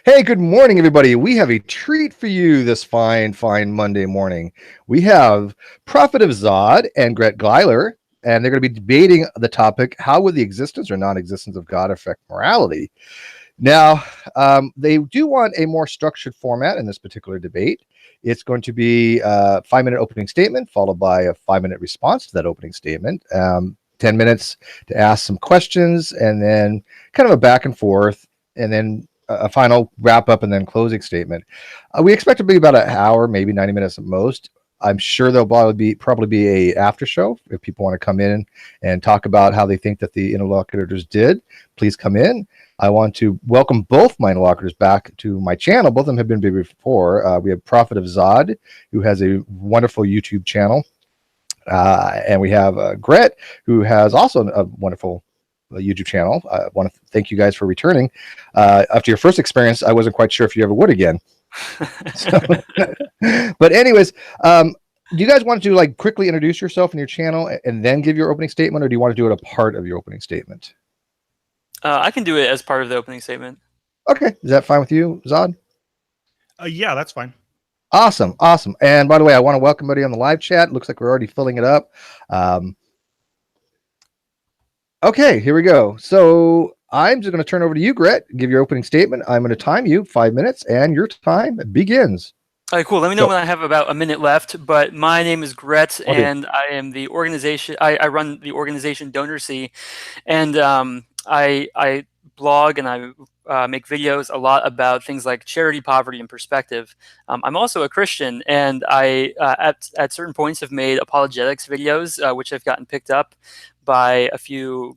Hey, good morning, everybody. We have a treat for you this fine Monday morning. We have Prophet of Zod and Gret Gyler, and they're going to be debating the topic: How would the existence or non-existence of God affect morality? Now, they do want a more structured format in this particular debate. It's going to be a 5-minute opening statement, followed by a 5-minute response to that opening statement. 10 minutes to ask some questions, and then kind of a back and forth, and then a final wrap up and then closing statement. We expect to be about an hour, maybe 90 minutes at most. I'm sure there'll probably be a after show if people want to come in and talk about how they think that the interlocutors did. Please come in. I want to welcome both my interlocutors back to my channel. Both of them have been before. We have Prophet of Zod, who has a wonderful YouTube channel. And we have Gret, who has also a wonderful YouTube channel. I want to thank you guys for returning. After your first experience, I wasn't quite sure if you ever would again. So, but anyways, do you guys want to like quickly introduce yourself and your channel and then give your opening statement, or do you want to do it a part of your opening statement? I can do it as part of the opening statement. Okay, is that fine with you, Zod? Yeah, that's fine. Awesome. And by the way, I want to welcome everybody on the live chat. Looks like we're already filling it up. Okay, here we go. So I'm just going to turn over to you, Gret. Give your opening statement. I'm going to time you 5 minutes, and your time begins. All right, cool. Let me know when I have about a minute left. But my name is Gret, Okay. and I am the organization. I run the organization DonorSee, and I blog and I make videos a lot about things like charity, poverty, and perspective. I'm also a Christian, and I at certain points have made apologetics videos, which have gotten picked up by a few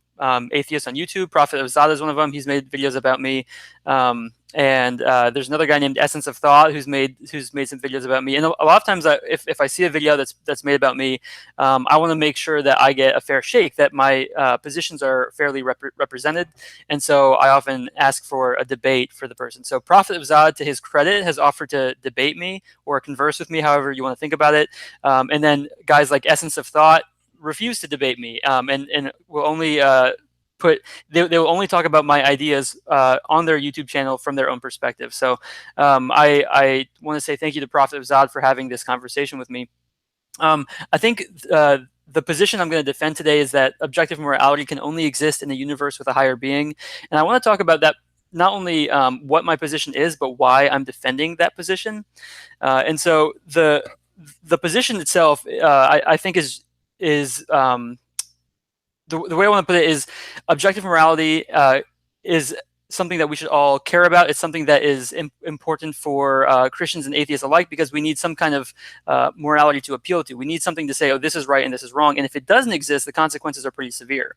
atheists on YouTube. Prophet of Zod is one of them. He's made videos about me. And there's another guy named Essence of Thought who's made some videos about me. And a lot of times, if I see a video that's made about me, I want to make sure that I get a fair shake, that my positions are fairly represented. And so I often ask for a debate for the person. So Prophet of Zod, to his credit, has offered to debate me or converse with me, however you want to think about it. And then guys like Essence of Thought refuse to debate me, and will only they will only talk about my ideas on their YouTube channel from their own perspective. So I want to say thank you to Prophet of Zod for having this conversation with me. I think the position I'm going to defend today is that objective morality can only exist in a universe with a higher being. And I want to talk about that, not only what my position is, but why I'm defending that position. And so the position itself, I think is the way I want to put it is objective morality is something that we should all care about. It's something that is important for Christians and atheists alike, because we need some kind of morality to appeal to. We need something to say, oh, this is right and this is wrong. And if it doesn't exist, the consequences are pretty severe.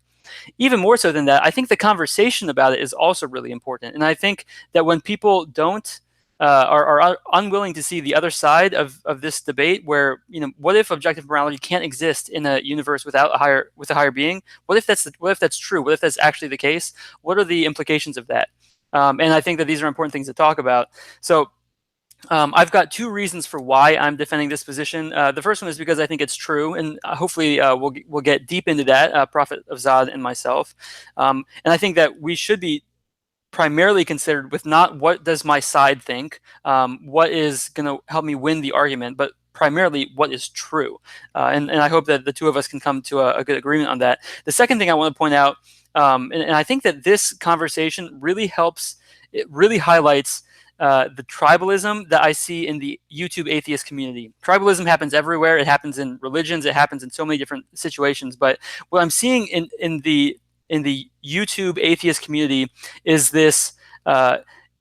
Even more so than that, I think the conversation about it is also really important. And I think that when people don't are unwilling to see the other side of this debate, where, what if objective morality can't exist in a universe without a higher being? What if that's true? What if that's actually the case? What are the implications of that? And I think that these are important things to talk about. So I've got two reasons for why I'm defending this position. The first one is because I think it's true, and hopefully we'll get deep into that, Prophet of Zod and myself. And I think that we should be primarily considered with not what does my side think, what is going to help me win the argument, but primarily what is true. And I hope that the two of us can come to a good agreement on that. The second thing I want to point out, and I think that this conversation really helps, it really highlights the tribalism that I see in the YouTube atheist community. Tribalism happens everywhere. It happens in religions. It happens in so many different situations. But what I'm seeing in the YouTube atheist community is this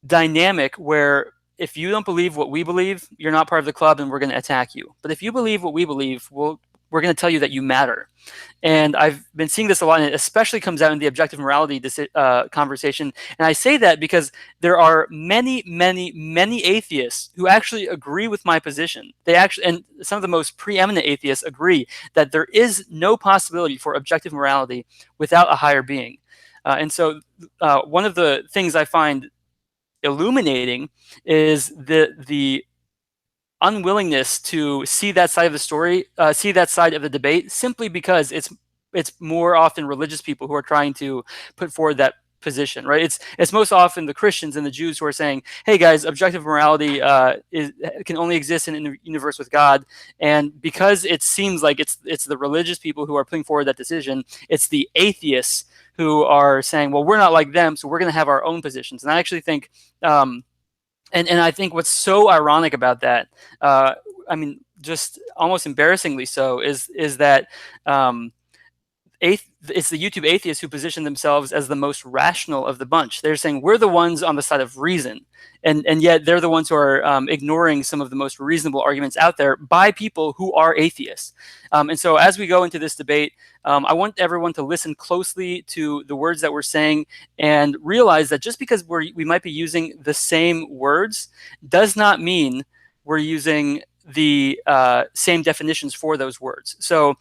dynamic where if you don't believe what we believe, you're not part of the club, and we're going to attack you. But if you believe what we believe, we're going to tell you that you matter. And I've been seeing this a lot, and it especially comes out in the objective morality conversation. And I say that because there are many atheists who actually agree with my position. And some of the most preeminent atheists agree that there is no possibility for objective morality without a higher being. And so one of the things I find illuminating is the unwillingness to see that side of the story, see that side of the debate, simply because it's more often religious people who are trying to put forward that position, right? It's most often the Christians and the Jews who are saying, "Hey guys, objective morality can only exist in the universe with God." And because it seems like it's the religious people who are putting forward that decision, it's the atheists who are saying, "Well, we're not like them, so we're going to have our own positions." And I actually think, and I think what's so ironic about that, I mean, just almost embarrassingly so, is that. It's the YouTube atheists who position themselves as the most rational of the bunch. They're saying we're the ones on the side of reason, and yet they're the ones who are ignoring some of the most reasonable arguments out there by people who are atheists. And so as we go into this debate, I want everyone to listen closely to the words that we're saying and realize that just because we might be using the same words does not mean we're using the same definitions for those words. So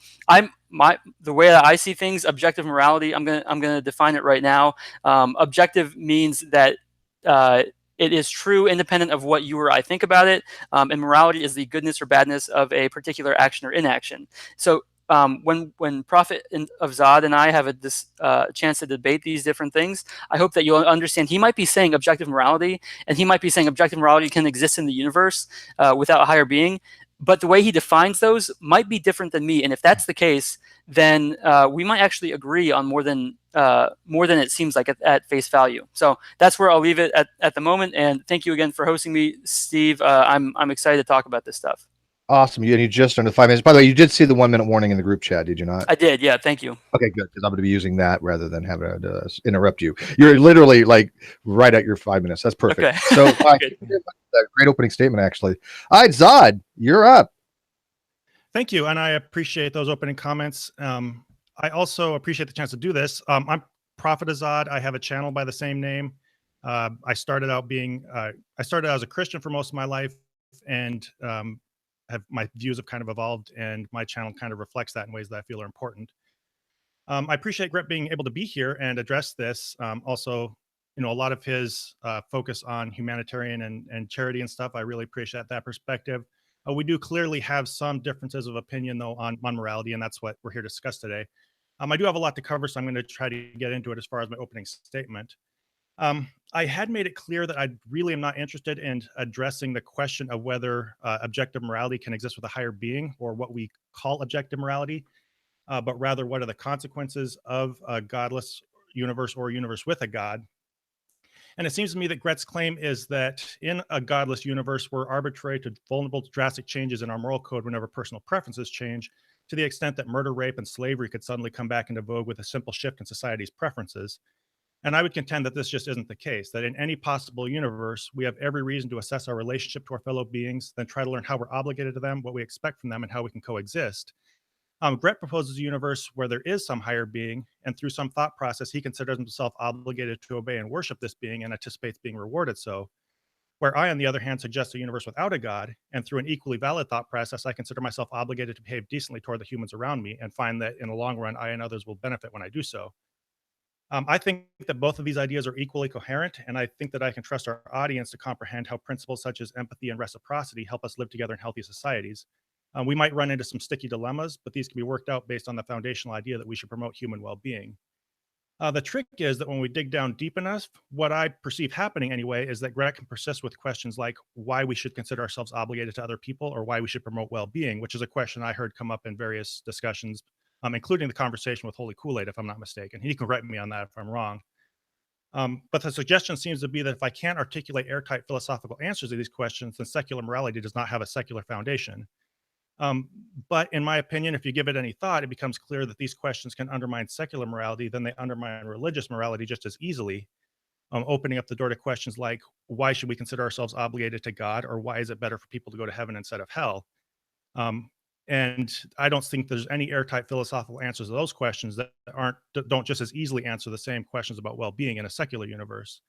the way that I see things, objective morality, I'm gonna define it right now. Objective means that it is true, independent of what you or I think about it. And morality is the goodness or badness of a particular action or inaction. So when Prophet of Zod and I have this chance to debate these different things, I hope that you'll understand he might be saying objective morality, and he might be saying objective morality can exist in the universe without a higher being. But the way he defines those might be different than me. And if that's the case, then we might actually agree on more than it seems like at face value. So that's where I'll leave it at the moment. And thank you again for hosting me, Steve. I'm excited to talk about this stuff. Awesome. You just under 5 minutes. By the way, you did see the 1 minute warning in the group chat, did you not? I did. Yeah. Thank you. Okay, good. Because I'm going to be using that rather than having to interrupt you. You're literally like right at your 5 minutes. That's perfect. Okay. So great opening statement, actually. All right, Zod, you're up. Thank you. And I appreciate those opening comments. I also appreciate the chance to do this. I'm Prophet Zod. I have a channel by the same name. I started as a Christian for most of my life, and my views have kind of evolved, and my channel kind of reflects that in ways that I feel are important. I appreciate Gret being able to be here and address this. Also, a lot of his focus on humanitarian and charity and stuff, I really appreciate that perspective. We do clearly have some differences of opinion, though, on morality, and that's what we're here to discuss today. I do have a lot to cover, so I'm going to try to get into it as far as my opening statement. I had made it clear that I really am not interested in addressing the question of whether objective morality can exist with a higher being, or what we call objective morality, but rather what are the consequences of a godless universe or a universe with a god. And it seems to me that Gret's claim is that in a godless universe, we're arbitrary to vulnerable to drastic changes in our moral code whenever personal preferences change, to the extent that murder, rape, and slavery could suddenly come back into vogue with a simple shift in society's preferences. And I would contend that this just isn't the case, that in any possible universe, we have every reason to assess our relationship to our fellow beings, then try to learn how we're obligated to them, what we expect from them, and how we can coexist. Gret proposes a universe where there is some higher being, and through some thought process, he considers himself obligated to obey and worship this being and anticipates being rewarded so. Where I, on the other hand, suggest a universe without a god, and through an equally valid thought process, I consider myself obligated to behave decently toward the humans around me and find that in the long run, I and others will benefit when I do so. I think that both of these ideas are equally coherent, and I think that I can trust our audience to comprehend how principles such as empathy and reciprocity help us live together in healthy societies. We might run into some sticky dilemmas, but these can be worked out based on the foundational idea that we should promote human well-being. The trick is that when we dig down deep enough, what I perceive happening anyway is that Gret can persist with questions like why we should consider ourselves obligated to other people, or why we should promote well-being, which is a question I heard come up in various discussions, including the conversation with Holy Kool-Aid, if I'm not mistaken. He can correct me on that if I'm wrong. But the suggestion seems to be that if I can't articulate airtight philosophical answers to these questions, then secular morality does not have a secular foundation. But in my opinion, if you give it any thought, it becomes clear that these questions can undermine secular morality, then they undermine religious morality just as easily, opening up the door to questions like, why should we consider ourselves obligated to God, or why is it better for people to go to heaven instead of hell? And I don't think there's any airtight philosophical answers to those questions that don't just as easily answer the same questions about well-being in a secular universe.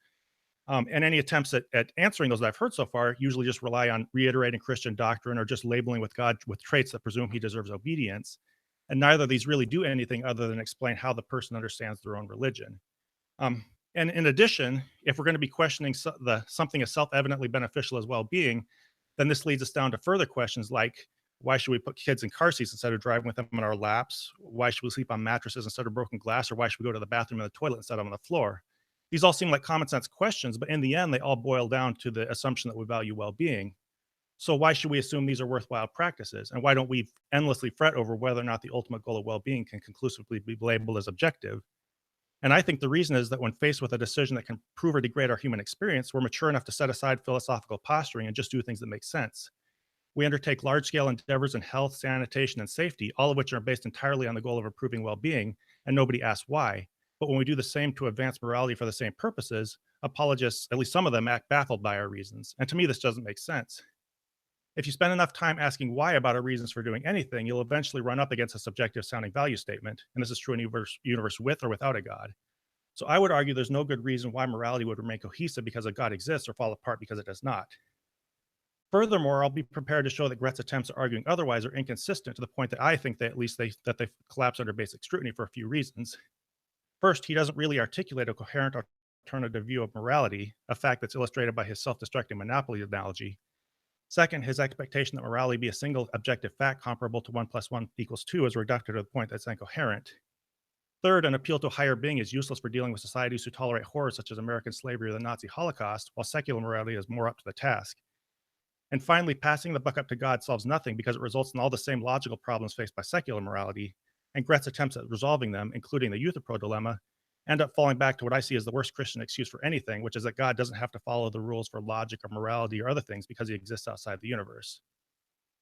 And any attempts at answering those that I've heard so far usually just rely on reiterating Christian doctrine or just labeling with God with traits that presume he deserves obedience. And neither of these really do anything other than explain how the person understands their own religion. And in addition, if we're going to be questioning something as self-evidently beneficial as well-being, then this leads us down to further questions like, why should we put kids in car seats instead of driving with them in our laps? Why should we sleep on mattresses instead of broken glass? Or why should we go to the bathroom and the toilet instead of on the floor? These all seem like common sense questions, but in the end, they all boil down to the assumption that we value well-being. So why should we assume these are worthwhile practices? And why don't we endlessly fret over whether or not the ultimate goal of well-being can conclusively be labeled as objective? And I think the reason is that when faced with a decision that can prove or degrade our human experience, we're mature enough to set aside philosophical posturing and just do things that make sense. We undertake large-scale endeavors in health, sanitation, and safety, all of which are based entirely on the goal of improving well-being, and nobody asks why. But when we do the same to advance morality for the same purposes, apologists, at least some of them, act baffled by our reasons. And to me, this doesn't make sense. If you spend enough time asking why about our reasons for doing anything, you'll eventually run up against a subjective sounding value statement. And this is true in a universe with or without a God. So I would argue there's no good reason why morality would remain cohesive because a God exists or fall apart because it does not. Furthermore, I'll be prepared to show that Gret's attempts at arguing otherwise are inconsistent to the point that I think that they collapse under basic scrutiny for a few reasons. First, he doesn't really articulate a coherent alternative view of morality, a fact that's illustrated by his self-destructing monopoly analogy. Second, his expectation that morality be a single objective fact comparable to 1 + 1 = 2 is reductive to the point that's incoherent. Third, an appeal to a higher being is useless for dealing with societies who tolerate horrors such as American slavery or the Nazi Holocaust, while secular morality is more up to the task. And finally, passing the buck up to God solves nothing because it results in all the same logical problems faced by secular morality, and Gret's attempts at resolving them, including the Euthyphro dilemma, end up falling back to what I see as the worst Christian excuse for anything, which is that God doesn't have to follow the rules for logic or morality or other things because he exists outside the universe.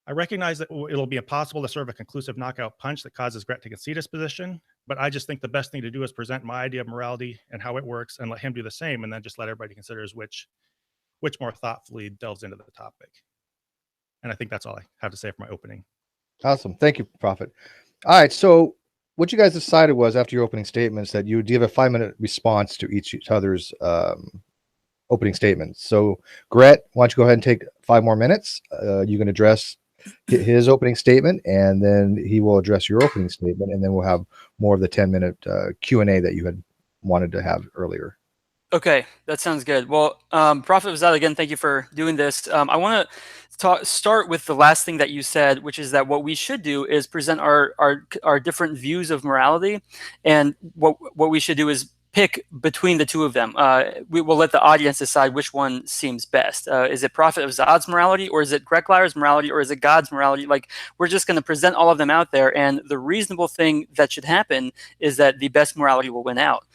I recognize that it'll be impossible to serve a conclusive knockout punch that causes Gret to concede his position, but I just think the best thing to do is present my idea of morality and how it works and let him do the same, and then just let everybody consider which more thoughtfully delves into the topic. And I think that's all I have to say for my opening. Awesome. Thank you, Prophet. All right. So what you guys decided was after your opening statements that you would give a 5-minute response to each other's opening statements. So Gret, why don't you go ahead and take 5 more minutes? You can address his opening statement, and then he will address your opening statement, and then we'll have more of the 10-minute Q&A that you had wanted to have earlier. Okay, that sounds good. Well, Prophet Vazad, again, thank you for doing this. I want to start with the last thing that you said, which is that what we should do is present our different views of morality, and what we should do is pick between the two of them. We will let the audience decide which one seems best. Is it Prophet Vazad's morality, or is it Gret Gyler's morality, or is it God's morality? Like, we're just going to present all of them out there, and the reasonable thing that should happen is that the best morality will win out.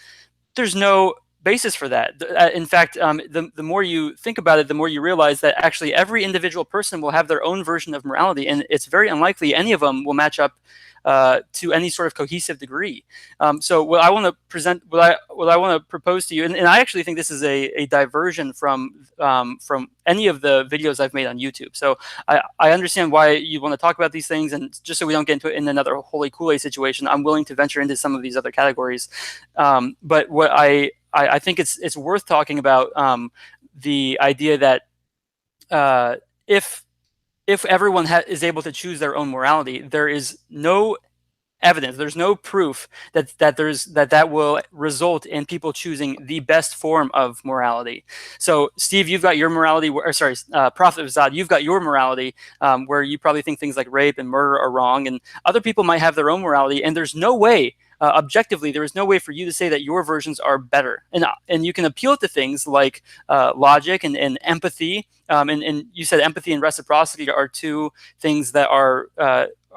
There's no basis for that. In fact, the more you think about it, the more you realize that actually every individual person will have their own version of morality, and it's very unlikely any of them will match up to any sort of cohesive degree. So what I want to present, what I want to propose to you, and I actually think this is a diversion from any of the videos I've made on YouTube. So I understand why you want to talk about these things, and just so we don't get into it in another holy Kool-Aid situation, I'm willing to venture into some of these other categories. But what I think it's worth talking about the idea that if everyone is able to choose their own morality, there is no evidence, there's no proof that will result in people choosing the best form of morality. So, Steve, you've got your morality, Prophet Vazad, you've got your morality, where you probably think things like rape and murder are wrong, and other people might have their own morality, and there's no way, objectively, there is no way for you to say that your versions are better. And you can appeal to things like logic and empathy, and you said empathy and reciprocity are two things that are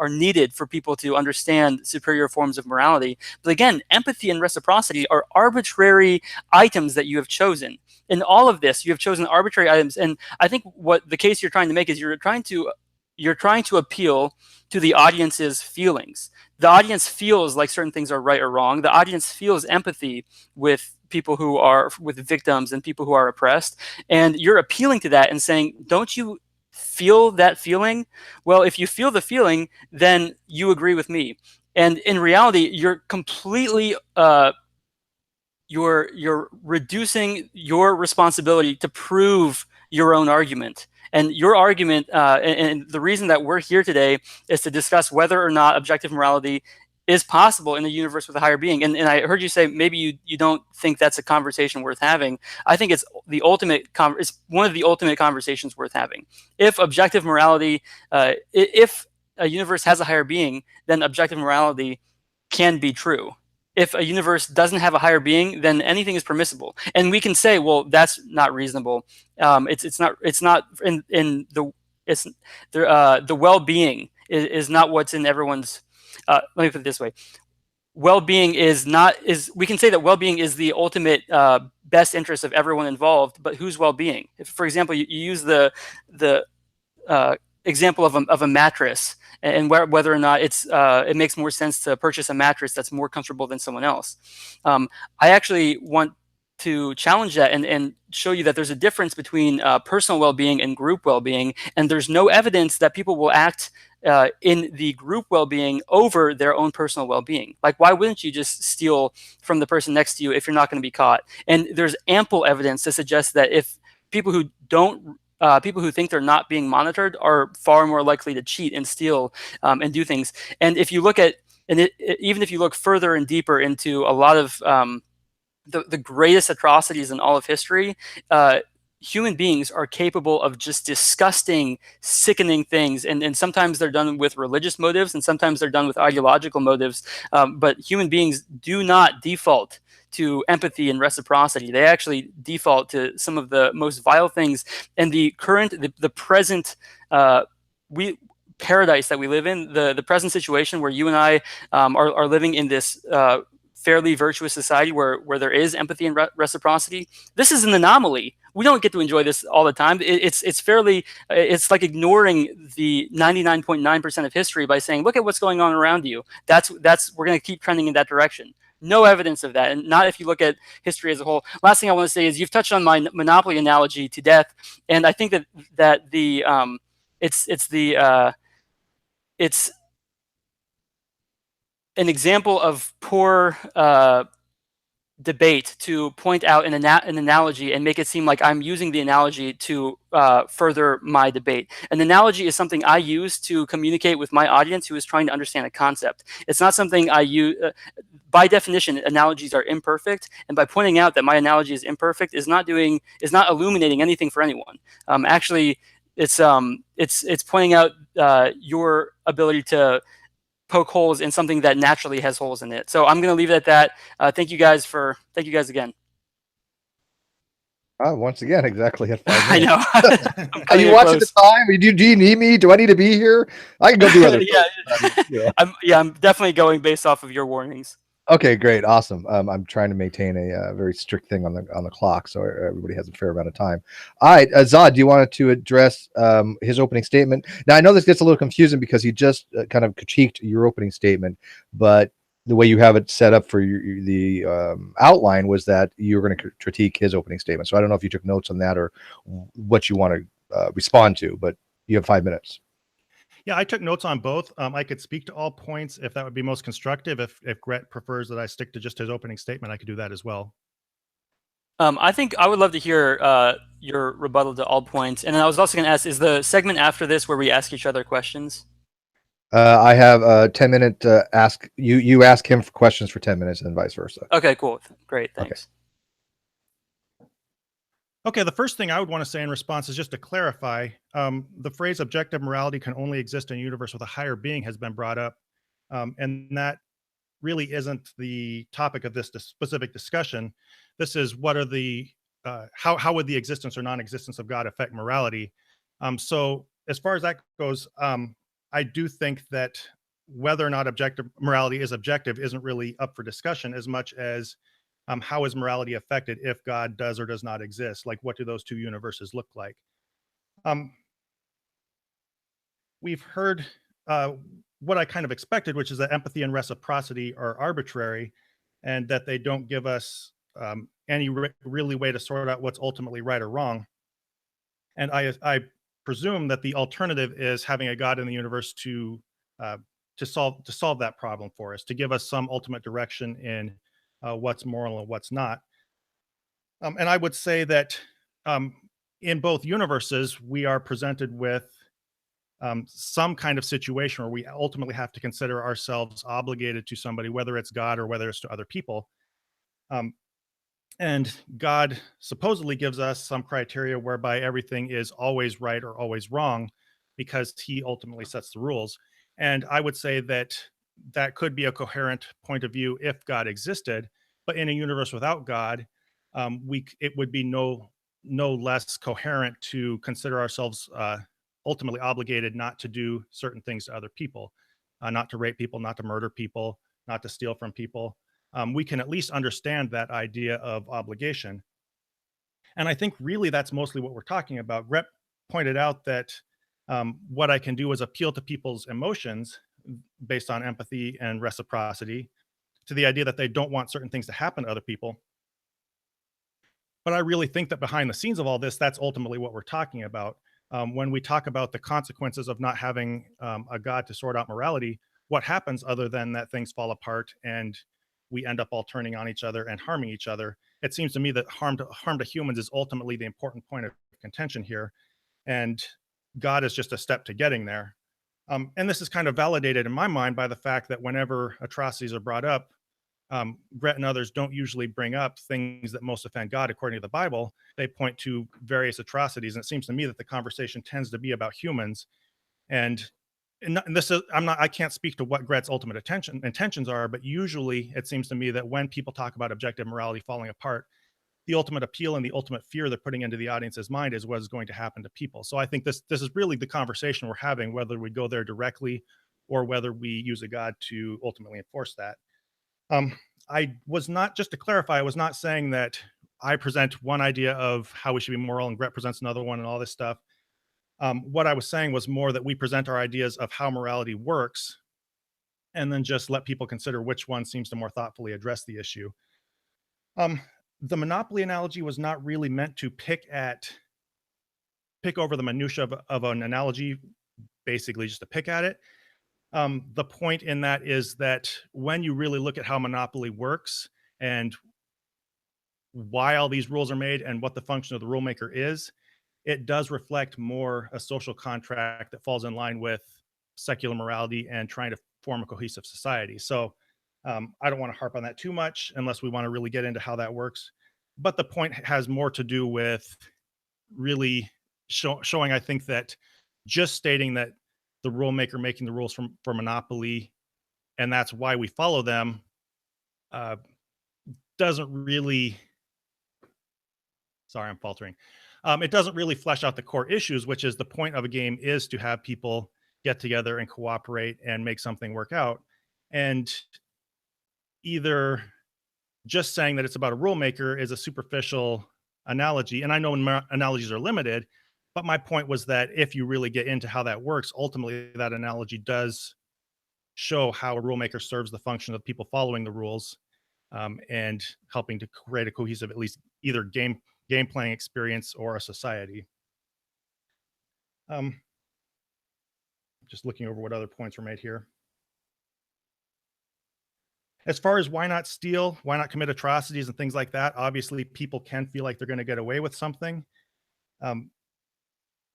needed for people to understand superior forms of morality. But again, empathy and reciprocity are arbitrary items that you have chosen. In all of this, you have chosen arbitrary items. And I think what the case you're trying to make is you're trying to appeal to the audience's feelings. The audience feels like certain things are right or wrong. The audience feels empathy with people who are with victims and people who are oppressed. And you're appealing to that and saying, don't you feel that feeling? Well, if you feel the feeling, then you agree with me. And in reality, you're completely you're reducing your responsibility to prove your own argument. And your argument, and the reason that we're here today is to discuss whether or not objective morality is possible in a universe with a higher being. And I heard you say maybe you don't think that's a conversation worth having. I think it's it's one of the ultimate conversations worth having. If objective morality, if a universe has a higher being, then objective morality can be true. if a universe doesn't have a higher being, then anything is permissible. And we can say, well, that's not reasonable. It's not in the well-being is not what's in everyone's. Let me put it this way: well-being is we can say that well-being is the ultimate best interest of everyone involved. But whose well-being? If, for example, you use the example of a mattress, and whether or not it makes more sense to purchase a mattress that's more comfortable than someone else. I actually want to challenge that and show you that there's a difference between personal well-being and group well-being, and there's no evidence that people will act in the group well-being over their own personal well-being. Like, why wouldn't you just steal from the person next to you if you're not going to be caught? And there's ample evidence to suggest that if people who think they're not being monitored are far more likely to cheat and steal and do things. And if you look at, even if you look further and deeper into a lot of the greatest atrocities in all of history, human beings are capable of just disgusting, sickening things. And sometimes they're done with religious motives, and sometimes they're done with ideological motives. But human beings do not default to empathy and reciprocity. They actually default to some of the most vile things. And the present paradise that we live in, the present situation where you and I are living in this fairly virtuous society where there is empathy and reciprocity. This is an anomaly. We don't get to enjoy this all the time. It's like ignoring the 99.9% of history by saying, look at what's going on around you. We're going to keep trending in that direction. No evidence of that, and not if you look at history as a whole. Last thing I want to say is you've touched on my Monopoly analogy to death, and I think that it's an example of poor debate to point out an analogy and make it seem like I'm using the analogy to further my debate. An analogy is something I use to communicate with my audience who is trying to understand a concept. It's not something I use. By definition, analogies are imperfect, and by pointing out that my analogy is imperfect is not illuminating anything for anyone. Actually, it's pointing out your ability to poke holes in something that naturally has holes in it. So I'm going to leave it at that. Thank you guys again. Once again, exactly at 5 I minutes. know. Are you watching the time? Do you need me? Do I need to be here? I can go do other yeah. I'm definitely going based off of your warnings. Okay, great, awesome. I'm trying to maintain a very strict thing on the clock, so everybody has a fair amount of time. All right, Zod, do you want to address his opening statement? Now, I know this gets a little confusing because he just kind of critiqued your opening statement, but the way you have it set up for the outline was that you were going to critique his opening statement. So I don't know if you took notes on that or what you want to respond to, but you have 5 minutes. Yeah, I took notes on both. I could speak to all points if that would be most constructive. If Gret prefers that I stick to just his opening statement, I could do that as well. I think I would love to hear your rebuttal to all points. And then I was also going to ask, is the segment after this where we ask each other questions? I have a 10-minute ask. You ask him for questions for 10 minutes and vice versa. Okay, cool. Great, thanks. Okay, the first thing I would want to say in response is just to clarify, the phrase objective morality can only exist in a universe with a higher being has been brought up. And that really isn't the topic of this specific discussion. This is what are the, how would the existence or non-existence of God affect morality? So as far as that goes, I do think that whether or not objective morality is objective isn't really up for discussion as much as how is morality affected if God does or does not exist? Like, what do those two universes look like? We've heard what I kind of expected, which is that empathy and reciprocity are arbitrary and that they don't give us any really way to sort out what's ultimately right or wrong. And I presume that the alternative is having a God in the universe to solve that problem for us, to give us some ultimate direction in what's moral and what's not. And I would say that in both universes, we are presented with some kind of situation where we ultimately have to consider ourselves obligated to somebody, whether it's God or whether it's to other people. And God supposedly gives us some criteria whereby everything is always right or always wrong because he ultimately sets the rules. And I would say that that could be a coherent point of view if God existed, but in a universe without God, it would be no less coherent to consider ourselves ultimately obligated not to do certain things to other people, not to rape people, not to murder people, not to steal from people. We can at least understand that idea of obligation. And I think really that's mostly what we're talking about. Gret pointed out that what I can do is appeal to people's emotions based on empathy and reciprocity, to the idea that they don't want certain things to happen to other people. But I really think that behind the scenes of all this, that's ultimately what we're talking about. When we talk about the consequences of not having a God to sort out morality, what happens other than that things fall apart and we end up all turning on each other and harming each other? It seems to me that harm to humans is ultimately the important point of contention here, and God is just a step to getting there. And this is kind of validated in my mind by the fact that whenever atrocities are brought up, Gret and others don't usually bring up things that most offend God according to the Bible. They point to various atrocities, and it seems to me that the conversation tends to be about humans. And this is I can't speak to what Gret's ultimate intentions are, but usually it seems to me that when people talk about objective morality falling apart, the ultimate appeal and the ultimate fear they're putting into the audience's mind is what is going to happen to people. So I think this is really the conversation we're having, whether we go there directly or whether we use a God to ultimately enforce that. I was not, just to clarify, I was not saying that I present one idea of how we should be moral and Gret presents another one and all this stuff. What I was saying was more that we present our ideas of how morality works and then just let people consider which one seems to more thoughtfully address the issue. The Monopoly analogy was not really meant to pick over the minutia of an analogy, basically just to pick at it. The point in that is that when you really look at how Monopoly works and why all these rules are made and what the function of the rule maker is, it does reflect more a social contract that falls in line with secular morality and trying to form a cohesive society. So I don't want to harp on that too much unless we want to really get into how that works. But the point has more to do with really showing, I think, that just stating that the rule maker making the rules for Monopoly, and that's why we follow them, doesn't really, sorry, I'm faltering. It doesn't really flesh out the core issues, which is the point of a game is to have people get together and cooperate and make something work out. And either just saying that it's about a rule maker is a superficial analogy. And I know analogies are limited, but my point was that if you really get into how that works, ultimately that analogy does show how a rule maker serves the function of people following the rules, and helping to create a cohesive, at least either game playing experience or a society. Just looking over what other points were made here. As far as why not steal, why not commit atrocities and things like that, obviously people can feel like they're going to get away with something.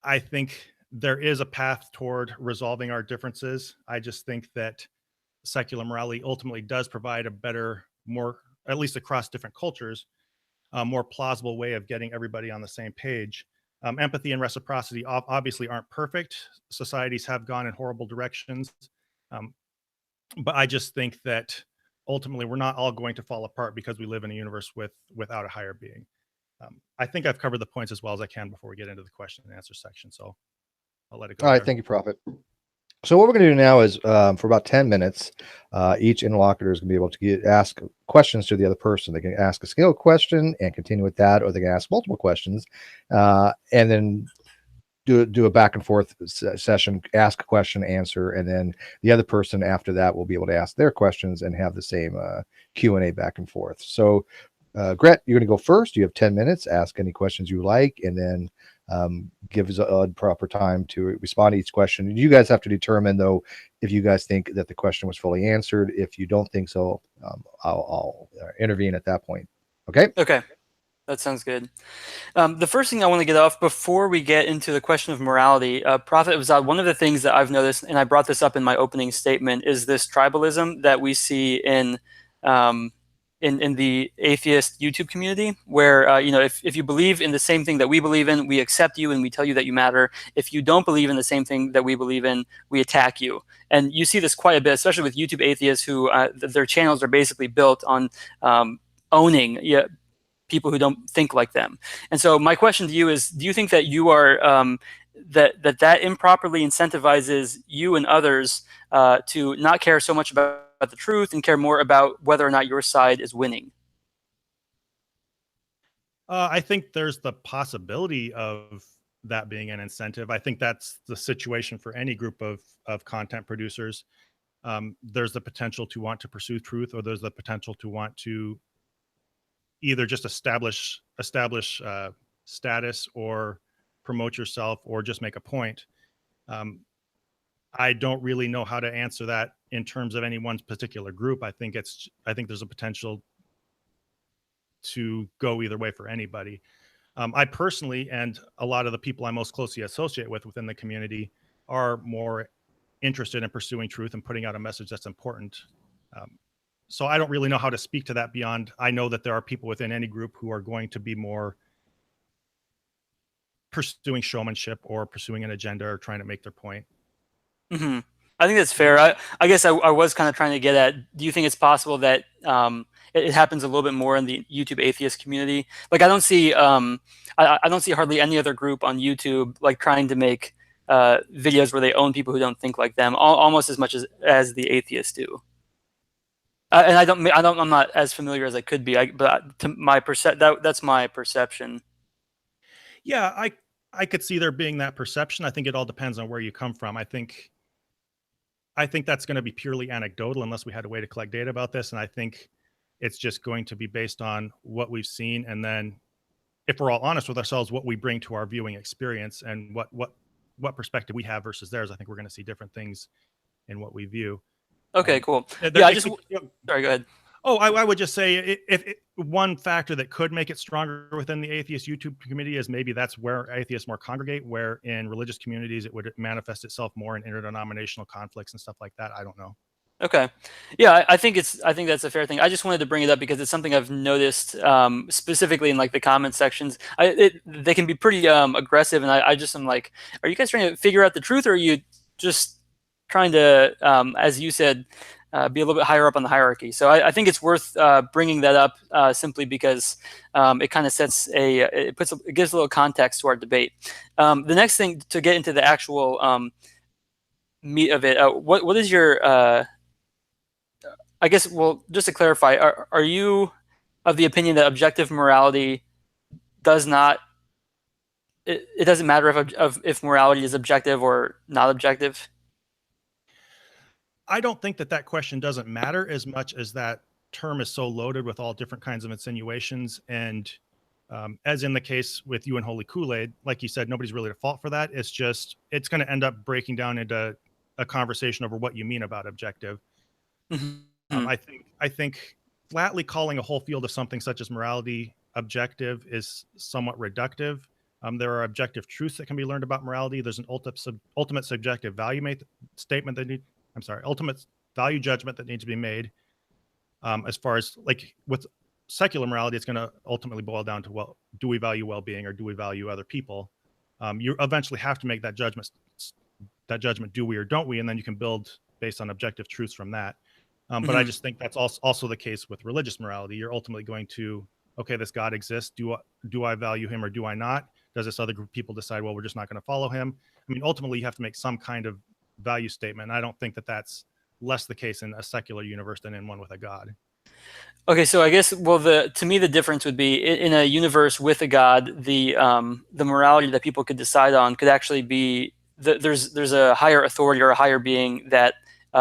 I think there is a path toward resolving our differences. I just think that secular morality ultimately does provide a better, more, at least across different cultures, a more plausible way of getting everybody on the same page. Empathy and reciprocity obviously aren't perfect. Societies have gone in horrible directions. But I just think that ultimately we're not all going to fall apart because we live in a universe without a higher being. I think I've covered the points as well as I can before we get into the question and answer section. So I'll let it go. All right. Thank you, Prophet. So what we're going to do now is for about 10 minutes, each interlocutor is going to be able to ask questions to the other person. They can ask a single question and continue with that, or they can ask multiple questions and then do a back and forth session, ask a question, answer, and then the other person after that will be able to ask their questions and have the same Q&A back and forth. So Gret, you're going to go first. You have 10 minutes. Ask any questions you like, and then give us a proper time to respond to each question. You guys have to determine, though, if you guys think that the question was fully answered. If you don't think so, I'll intervene at that point. Okay? Okay. That sounds good. The first thing I want to get off before we get into the question of morality, Prophet Azad, one of the things that I've noticed, and I brought this up in my opening statement, is this tribalism that we see in in the atheist YouTube community, where if you believe in the same thing that we believe in, we accept you and we tell you that you matter. If you don't believe in the same thing that we believe in, we attack you. And you see this quite a bit, especially with YouTube atheists who their channels are basically built on owning people who don't think like them. And so my question to you is, do you think that you are that improperly incentivizes you and others to not care so much about the truth and care more about whether or not your side is winning? I think there's the possibility of that being an incentive. I think that's the situation for any group of content producers. There's the potential to want to pursue truth, or there's the potential to want to either just establish status, or promote yourself, or just make a point. I don't really know how to answer that in terms of any one particular group. I think there's a potential to go either way for anybody. I personally, and a lot of the people I most closely associate with within the community, are more interested in pursuing truth and putting out a message that's important. So I don't really know how to speak to that beyond, I know that there are people within any group who are going to be more pursuing showmanship or pursuing an agenda or trying to make their point. Mm-hmm. I think that's fair. I guess I was kind of trying to get at, do you think it's possible that it happens a little bit more in the YouTube atheist community? Like I don't see I don't see hardly any other group on YouTube like trying to make videos where they own people who don't think like them, almost as much as the atheists do. And I'm not as familiar as I could be. But to my that's my perception. Yeah, I could see there being that perception. I think it all depends on where you come from. I think that's going to be purely anecdotal unless we had a way to collect data about this. And I think it's just going to be based on what we've seen. And then if we're all honest with ourselves, what we bring to our viewing experience and what perspective we have versus theirs. I think we're going to see different things in what we view. Okay, cool. Sorry, go ahead. Oh, I would just say if one factor that could make it stronger within the atheist YouTube community is maybe that's where atheists more congregate, where in religious communities it would manifest itself more in interdenominational conflicts and stuff like that. I don't know. Okay. Yeah, I think that's a fair thing. I just wanted to bring it up because it's something I've noticed specifically in like the comment sections. They can be pretty aggressive, and I just am like, are you guys trying to figure out the truth, or are you just trying to, as you said, be a little bit higher up on the hierarchy? So I think it's worth bringing that up simply because it kind of it gives a little context to our debate. The next thing to get into the actual meat of it, what is your I guess, well, just to clarify, are you of the opinion that objective morality does not, it doesn't matter if morality is objective or not objective? I don't think that question doesn't matter as much as that term is so loaded with all different kinds of insinuations. And as in the case with you and Holy Kool-Aid, like you said, nobody's really at fault for that. It's going to end up breaking down into a conversation over what you mean about objective. Mm-hmm. I think flatly calling a whole field of something such as morality objective is somewhat reductive. There are objective truths that can be learned about morality. There's an ultimate subjective value ultimate value judgment that needs to be made. As far as like with secular morality, it's going to ultimately boil down to, well, do we value well-being or do we value other people? You eventually have to make that judgment, do we or don't we? And then you can build based on objective truths from that. But I just think that's also the case with religious morality. You're ultimately going to, okay, this God exists. Do I value him or do I not? Does this other group of people decide, well, we're just not going to follow him? I mean, ultimately, you have to make some kind of value statement. And I don't think that that's less the case in a secular universe than in one with a God. Okay, so I guess, well, to me the difference would be in a universe with a God, the morality that people could decide on could actually be there's a higher authority or a higher being that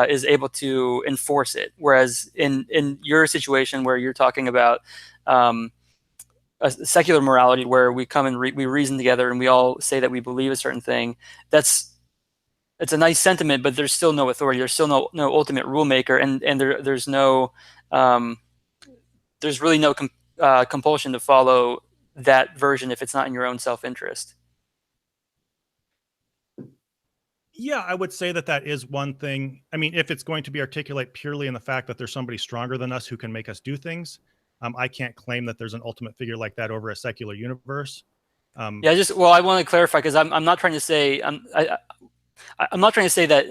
is able to enforce it. Whereas in your situation where you're talking about a secular morality where we come and we reason together and we all say that we believe a certain thing, it's a nice sentiment, but there's still no authority. There's still no ultimate rule maker, and there's no there's really no compulsion to follow that version if it's not in your own self-interest. Yeah, I would say that is one thing. I mean, if it's going to be articulate purely in the fact that there's somebody stronger than us who can make us do things, I can't claim that there's an ultimate figure like that over a secular universe. Yeah, I want to clarify, because I'm not trying to say I'm not trying to say that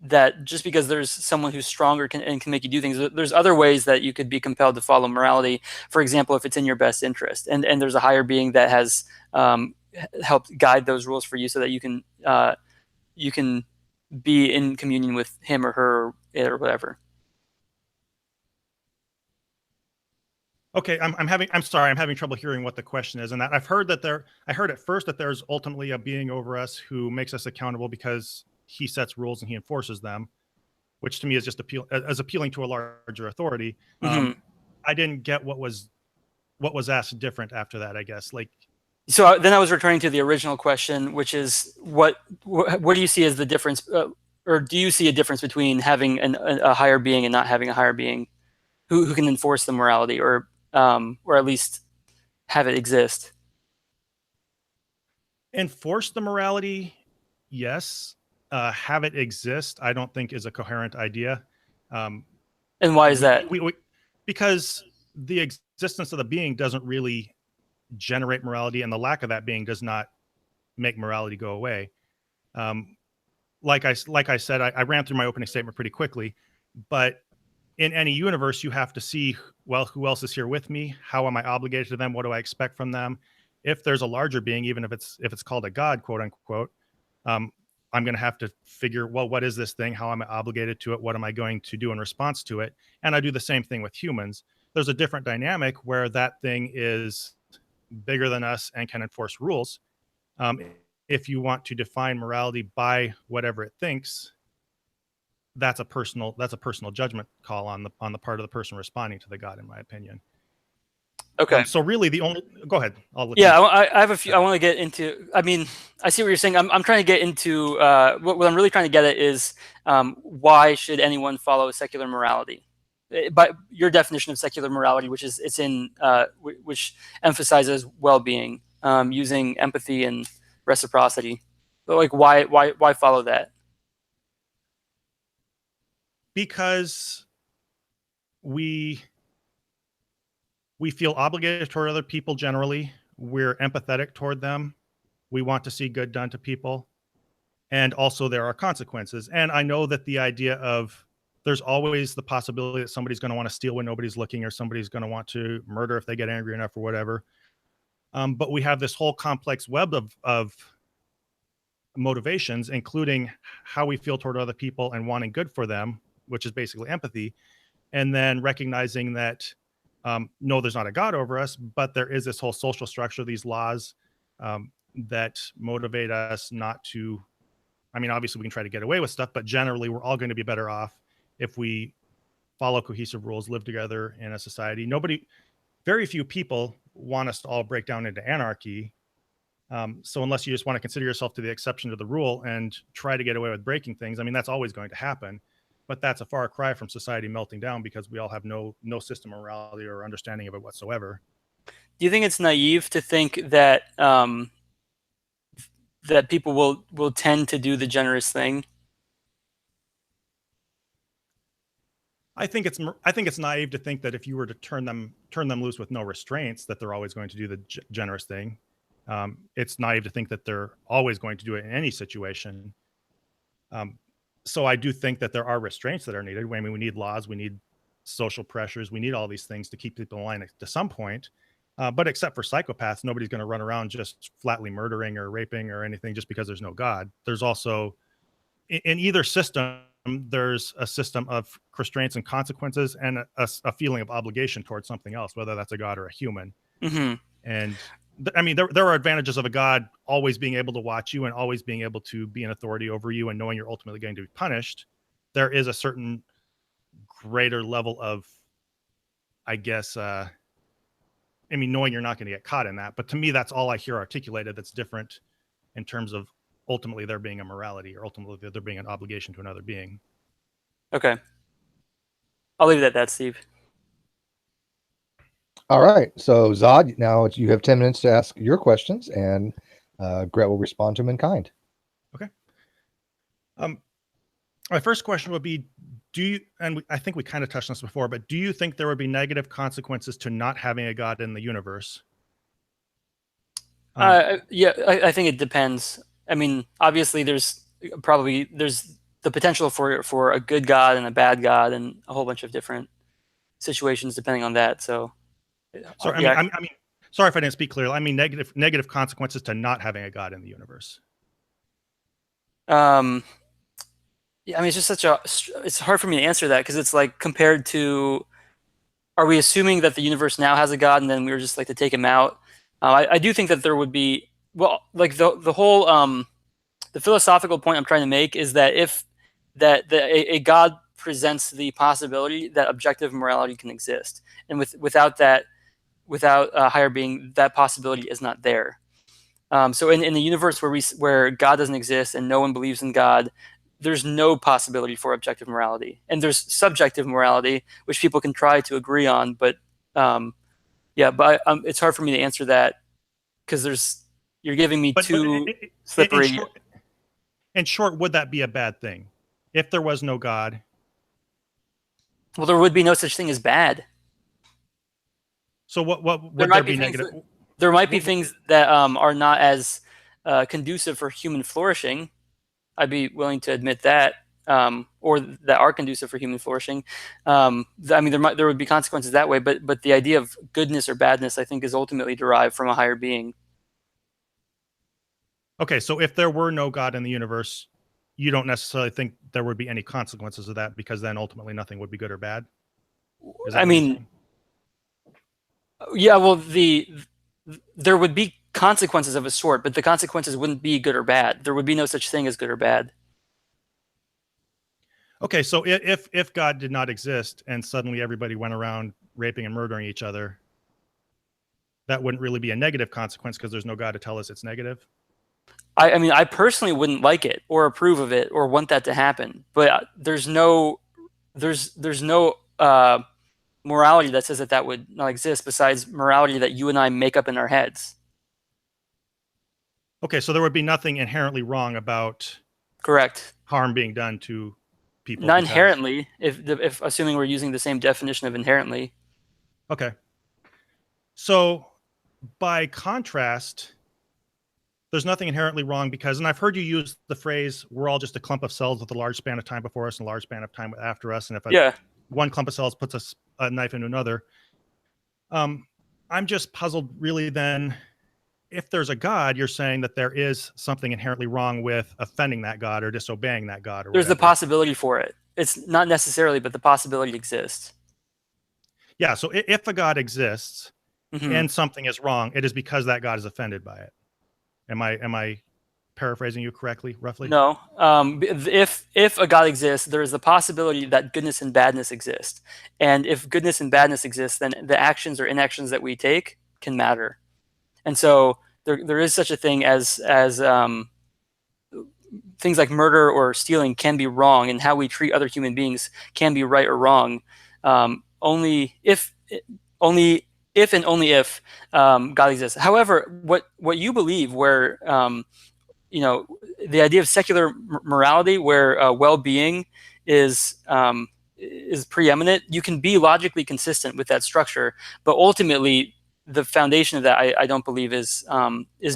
that just because there's someone who's stronger and can make you do things, there's other ways that you could be compelled to follow morality. For example, if it's in your best interest, and there's a higher being that has helped guide those rules for you, so that you can be in communion with him or her or whatever. Okay, I'm sorry, I'm having trouble hearing what the question is. And that I've heard that I heard at first that there's ultimately a being over us who makes us accountable because he sets rules and he enforces them, which to me is just appealing to a larger authority. Mm-hmm. I didn't get what was asked different after that, I guess. Like, so then I was returning to the original question, which is what do you see as the difference, or do you see a difference between having a higher being and not having a higher being who can enforce the morality, or at least have it exist? Enforce the morality, yes. Have it exist, I don't think is a coherent idea. And why is that? Because the existence of the being doesn't really generate morality, and the lack of that being does not make morality go away. Like I said, I ran through my opening statement pretty quickly, but in any universe, you have to see, well, who else is here with me? How am I obligated to them? What do I expect from them? If there's a larger being, even if it's called a god, quote unquote, I'm going to have to figure, well, what is this thing? How am I obligated to it? What am I going to do in response to it? And I do the same thing with humans. There's a different dynamic where that thing is bigger than us and can enforce rules. If you want to define morality by whatever it thinks, that's a personal judgment call on the part of the person responding to the god, in my opinion. Okay. So really, go ahead. I have a few. I want to get into. I mean, I see what you're saying. I'm trying to get into. What I'm really trying to get at is why should anyone follow secular morality? By your definition of secular morality, which emphasizes well-being, using empathy and reciprocity. But like, why follow that? Because we feel obligated toward other people generally. We're empathetic toward them. We want to see good done to people. And also there are consequences. And I know that the idea of there's always the possibility that somebody's going to want to steal when nobody's looking, or somebody's going to want to murder if they get angry enough, or whatever. But we have this whole complex web of motivations, including how we feel toward other people and wanting good for them, which is basically empathy. And then recognizing that no, there's not a god over us, but there is this whole social structure, these laws that motivate us not to. I mean, obviously we can try to get away with stuff, but generally we're all going to be better off if we follow cohesive rules, live together in a society. Very few people want us to all break down into anarchy. So unless you just want to consider yourself to the exception to the rule and try to get away with breaking things, I mean, that's always going to happen. But that's a far cry from society melting down, because we all have no system of morality or understanding of it whatsoever. Do you think it's naive to think that that people will tend to do the generous thing? I think it's naive to think that if you were to turn them loose with no restraints, that they're always going to do the generous thing. It's naive to think that they're always going to do it in any situation. So I do think that there are restraints that are needed. I mean, we need laws, we need social pressures, we need all these things to keep people in line to some point. But except for psychopaths, nobody's going to run around just flatly murdering or raping or anything just because there's no God. There's also, in either system, there's a system of restraints and consequences, and a feeling of obligation towards something else, whether that's a God or a human. Mm-hmm. And I mean, there are advantages of a God always being able to watch you and always being able to be an authority over you and knowing you're ultimately going to be punished. There is a certain greater level of, I guess, I mean, knowing you're not going to get caught in that. But to me, that's all I hear articulated that's different in terms of ultimately there being a morality, or ultimately there being an obligation to another being. Okay. I'll leave it at that, Steve. All right. So Zod, now you have 10 minutes to ask your questions, and Gret will respond to them in kind. Okay. My first question would be, I think we kind of touched on this before, but do you think there would be negative consequences to not having a God in the universe? Yeah, I think it depends. I mean, obviously, there's the potential for a good God and a bad God, and a whole bunch of different situations depending on that. So, sorry, yeah. I mean, sorry if I didn't speak clearly. I mean, negative consequences to not having a God in the universe. Yeah, I mean, it's just it's hard for me to answer that because it's like compared to, are we assuming that the universe now has a God and then we were just like to take him out? I do think that there would be, well, like the whole the philosophical point I'm trying to make is that if a God presents the possibility that objective morality can exist, and without a higher being, that possibility is not there. So in the universe where God doesn't exist and no one believes in God, there's no possibility for objective morality, and there's subjective morality, which people can try to agree on, but it's hard for me to answer that because you're giving me too slippery. In short, would that be a bad thing if there was no God? Well, there would be no such thing as bad. So what would there be negative? There might be things that are not as conducive for human flourishing. I'd be willing to admit that, or that are conducive for human flourishing. I mean, there would be consequences that way, but the idea of goodness or badness, I think, is ultimately derived from a higher being. Okay, so if there were no God in the universe, you don't necessarily think there would be any consequences of that, because then ultimately nothing would be good or bad? I mean, yeah, well, there would be consequences of a sort, but the consequences wouldn't be good or bad. There would be no such thing as good or bad. Okay, so if God did not exist and suddenly everybody went around raping and murdering each other, that wouldn't really be a negative consequence because there's no God to tell us it's negative? I mean, I personally wouldn't like it or approve of it or want that to happen, but there's no morality that says that would not exist besides morality that you and I make up in our heads. Okay, so there would be nothing inherently wrong about correct harm being done to people. Not inherently, if assuming we're using the same definition of inherently. Okay. So by contrast, there's nothing inherently wrong because, and I've heard you use the phrase, we're all just a clump of cells with a large span of time before us and a large span of time after us. And if one clump of cells puts a knife into another, I'm just puzzled really then, if there's a God, you're saying that there is something inherently wrong with offending that God or disobeying that God. Or there's whatever. The possibility for it. It's not necessarily, but the possibility exists. Yeah, so if a God exists and something is wrong, it is because that God is offended by it. Am I paraphrasing you correctly, roughly? No. If a God exists, there is the possibility that goodness and badness exist. And if goodness and badness exist, then the actions or inactions that we take can matter. And so there is such a thing as things like murder or stealing can be wrong, and how we treat other human beings can be right or wrong. Only if and only if God exists. However, what you believe, where the idea of secular morality, where well-being is preeminent, you can be logically consistent with that structure, but ultimately the foundation of that, I don't believe is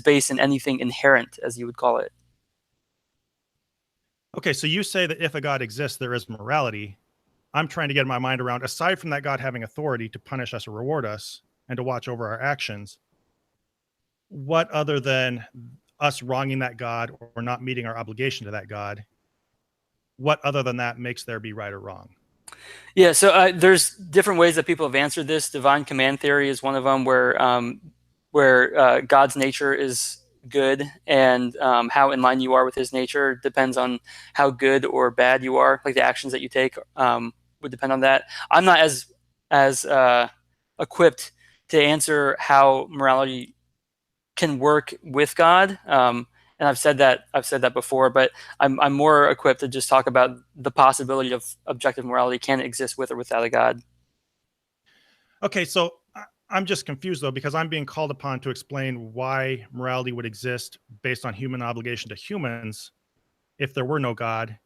based in anything inherent, as you would call it. Okay, so you say that if a God exists, there is morality. I'm trying to get my mind around, aside from that God having authority to punish us or reward us and to watch over our actions, what other than us wronging that God or not meeting our obligation to that God, what other than that makes there be right or wrong? Yeah, so there's different ways that people have answered this. Divine command theory is one of them, where God's nature is good, and how in line you are with his nature depends on how good or bad you are. Like the actions that you take would depend on that. I'm not as equipped to answer how morality can work with God. And I've said that before, but I'm more equipped to just talk about the possibility of objective morality can exist with or without a God. Okay, so I'm just confused though, because I'm being called upon to explain why morality would exist based on human obligation to humans if there were no God.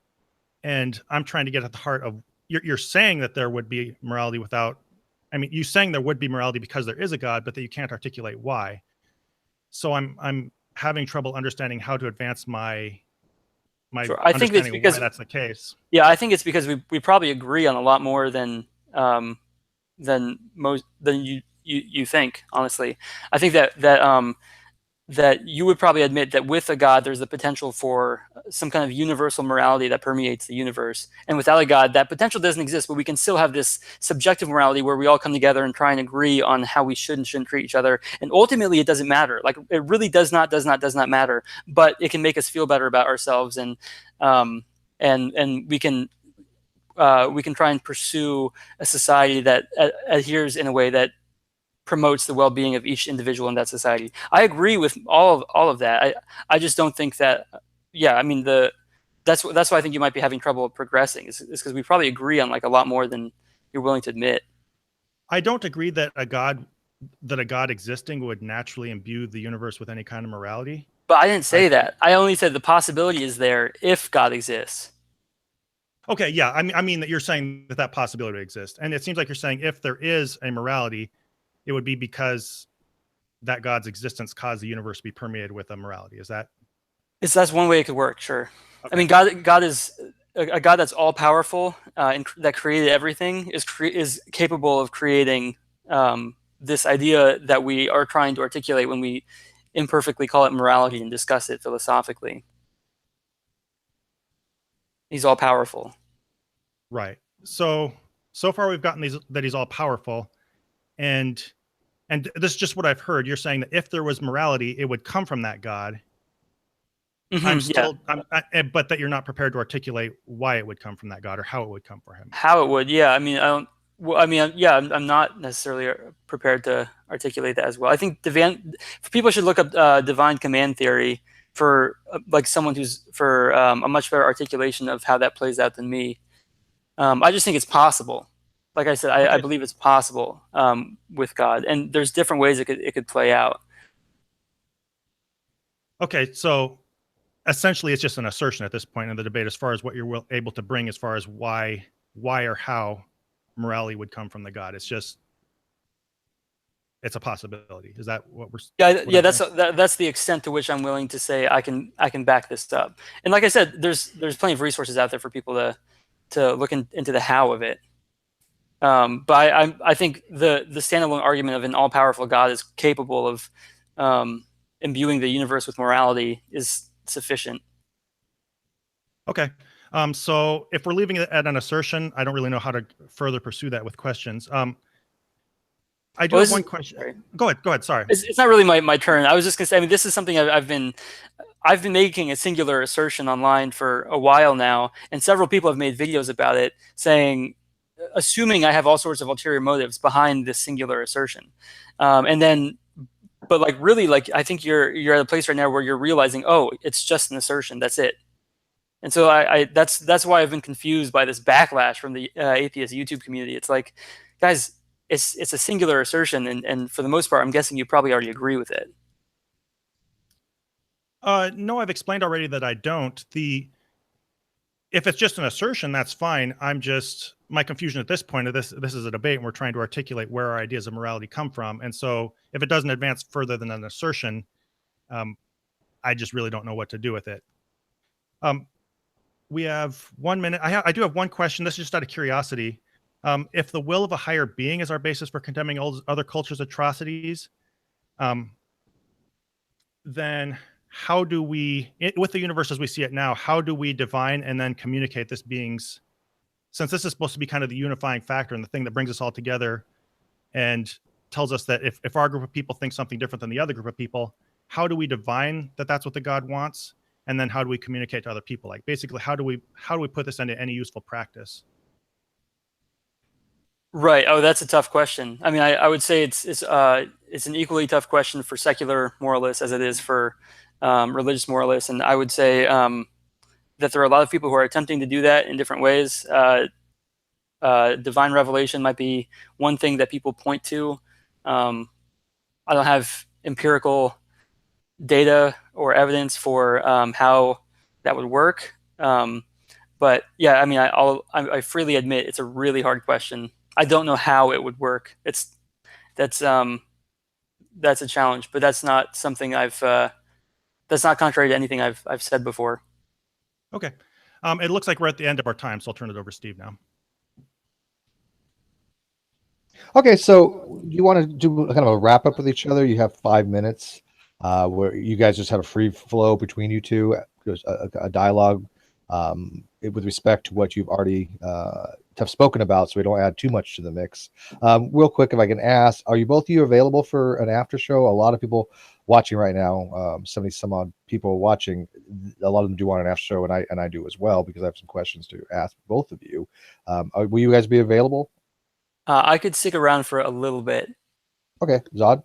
And I'm trying to get at the heart of you're saying that there would be morality without, I mean, you're saying there would be morality because there is a God, but that you can't articulate why. So I'm having trouble understanding how to advance my Sure. I think it's understanding of because, why that's the case. yeah, I think it's because we probably agree on a lot more than you think. Honestly, I think that you would probably admit that with a God, there's the potential for some kind of universal morality that permeates the universe. And without a God, that potential doesn't exist, but we can still have this subjective morality where we all come together and try and agree on how we should and shouldn't treat each other. And ultimately, it doesn't matter. Like, it really does not matter, but it can make us feel better about ourselves. And we can try and pursue a society that adheres in a way that promotes the well-being of each individual in that society. I agree with all of that. I just don't think that. Yeah, I mean, that's why I think you might be having trouble progressing. Is because we probably agree on like a lot more than you're willing to admit. I don't agree that a God existing would naturally imbue the universe with any kind of morality. But I didn't say that. I only said the possibility is there if God exists. Okay, yeah, I mean that you're saying that possibility exists, and it seems like you're saying if there is a morality, it would be because that God's existence caused the universe to be permeated with a morality. Is that? That's one way it could work. Sure. Okay. I mean, God is a God that's all powerful and that created everything is capable of creating this idea that we are trying to articulate when we imperfectly call it morality and discuss it philosophically. He's all powerful. Right. So far we've gotten that he's all powerful, and this is just what I've heard. You're saying that if there was morality, it would come from that God. But that you're not prepared to articulate why it would come from that God or how it would come from him. How it would, yeah. I mean, I don't. Well, I mean, yeah, I'm not necessarily prepared to articulate that as well. I think people should look up divine command theory for like someone who's for a much better articulation of how that plays out than me. I just think it's possible. Like I said, I believe it's possible with God, and there's different ways it could play out. Okay, so essentially, it's just an assertion at this point in the debate, as far as what you're able to bring, as far as why or how morality would come from the God. It's a possibility. Is that what we're? Yeah. That's the extent to which I'm willing to say I can back this up. And like I said, there's plenty of resources out there for people to look into the how of it. But I think the standalone argument of an all-powerful God is capable of imbuing the universe with morality is sufficient. Okay. So if we're leaving it at an assertion, I don't really know how to further pursue that with questions. I do have one question. Sorry. Go ahead. Sorry. It's not really my turn. I was just gonna say, I mean, this is something I've been making a singular assertion online for a while now, and several people have made videos about it, assuming I have all sorts of ulterior motives behind this singular assertion, but like really, like I think you're at a place right now where you're realizing, oh, it's just an assertion. That's it. And so that's why I've been confused by this backlash from the atheist YouTube community. It's like, guys, it's a singular assertion, and for the most part, I'm guessing you probably already agree with it. No, I've explained already that I don't. If it's just an assertion, that's fine. My confusion at this point of this is a debate, and we're trying to articulate where our ideas of morality come from. And so if it doesn't advance further than an assertion, I just really don't know what to do with it. We have 1 minute. I do have one question. This is just out of curiosity. If the will of a higher being is our basis for condemning all other cultures' atrocities, then how do we, with the universe as we see it now, how do we divine and then communicate this being's, since this is supposed to be kind of the unifying factor and the thing that brings us all together and tells us that if our group of people think something different than the other group of people, how do we divine that that's what the God wants? And then how do we communicate to other people? Like basically, how do we put this into any useful practice? Right. Oh, that's a tough question. I mean, I would say it's an equally tough question for secular moralists as it is for religious moralists, and I would say that there are a lot of people who are attempting to do that in different ways. Divine revelation might be one thing that people point to. I don't have empirical data or evidence for how that would work, But yeah, I mean, I freely admit it's a really hard question. I don't know how it would work. That's a challenge, but that's not something that's not contrary to anything I've said before. Okay. It looks like we're at the end of our time, so I'll turn it over to Steve now. Okay, so you want to do kind of a wrap up with each other? You have 5 minutes where you guys just have a free flow between you two, a dialogue with respect to what you've already have spoken about, so we don't add too much to the mix. Real quick, if I can ask, are you both of you available for an after show? A lot of people watching right now, 70 some odd people watching, a lot of them do want an after show, and I do as well, because I have some questions to ask both of you. Will you guys be available? I could stick around for a little bit. Okay, Zod?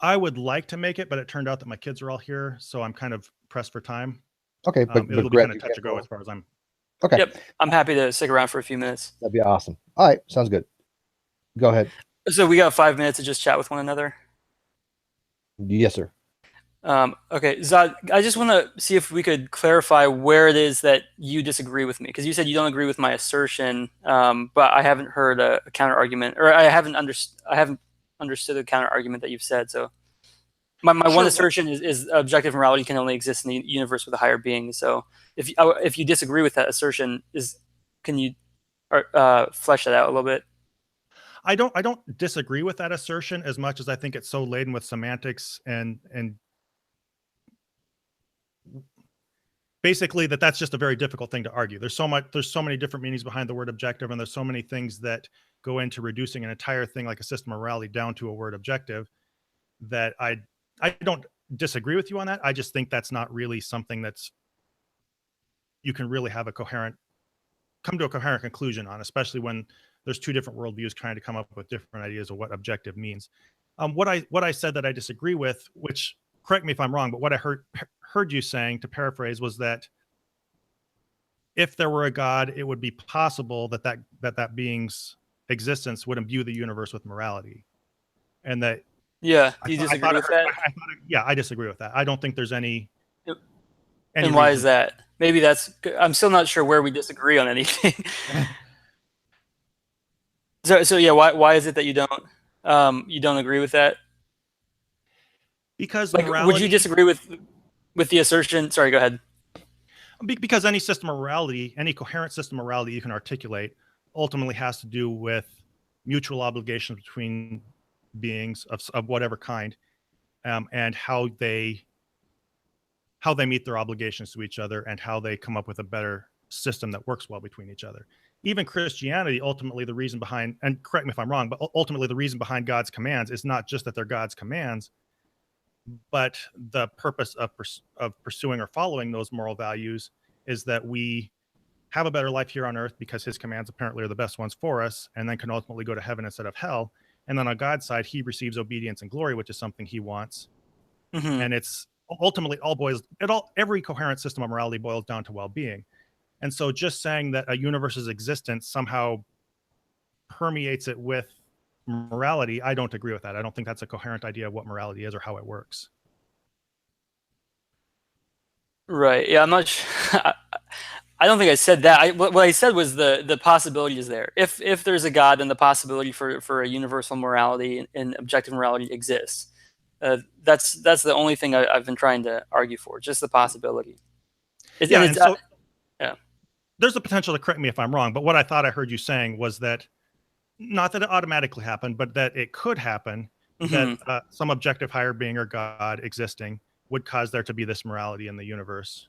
I would like to make it, but it turned out that my kids are all here, so I'm kind of pressed for time. Okay, but it'll be Gret, kind of touch or go as far as I'm. Okay. Yep, I'm happy to stick around for a few minutes. That'd be awesome. All right, sounds good. Go ahead. So we got 5 minutes to just chat with one another. Yes, sir. Okay, Zod, I just want to see if we could clarify where it is that you disagree with me, because you said you don't agree with my assertion, but I haven't heard a counter argument, or I haven't understood the counter argument that you've said. So my one assertion is objective morality can only exist in the universe with a higher being. So if you disagree with that assertion, can you flesh that out a little bit? I don't disagree with that assertion as much as I think it's so laden with semantics and basically that's just a very difficult thing to argue. There's so many different meanings behind the word objective, and there's so many things that go into reducing an entire thing like a system of morality down to a word objective, that I don't disagree with you on that. I just think that's not really something that's you can really have come to a coherent conclusion on, especially when there's two different worldviews trying to come up with different ideas of what objective means. What I said that I disagree with, which, correct me if I'm wrong, but what I heard you saying, to paraphrase, was that if there were a God, it would be possible that being's existence would imbue the universe with morality, and that. Yeah, do you disagree with that? Yeah, I disagree with that. I don't think there's any. And why is that? Maybe I'm still not sure where we disagree on anything. So yeah, why is it that you don't agree with that? Because morality, would you disagree with the assertion? Sorry, go ahead. Because any system of morality, any coherent system of morality you can articulate, ultimately has to do with mutual obligations between beings of whatever kind, and how they meet their obligations to each other, and how they come up with a better system that works well between each other. Even Christianity, ultimately the reason behind, and correct me if I'm wrong, but ultimately the reason behind God's commands is not just that they're God's commands, but the purpose of pursuing or following those moral values is that we have a better life here on earth, because his commands apparently are the best ones for us, and then can ultimately go to heaven instead of hell. And then on God's side, he receives obedience and glory, which is something he wants. Mm-hmm. And it's ultimately every coherent system of morality boils down to well-being. And so just saying that a universe's existence somehow permeates it with morality, I don't agree with that. I don't think that's a coherent idea of what morality is or how it works. Right. Yeah, I'm not sure. I don't think I said that. What I said was the possibility is there. If there's a God, then the possibility for a universal morality and objective morality exists. That's the only thing I've been trying to argue for, just the possibility. Yeah. There's a potential to correct me if I'm wrong, but what I thought I heard you saying was that, not that it automatically happened, but that it could happen, mm-hmm. that some objective higher being or God existing would cause there to be this morality in the universe,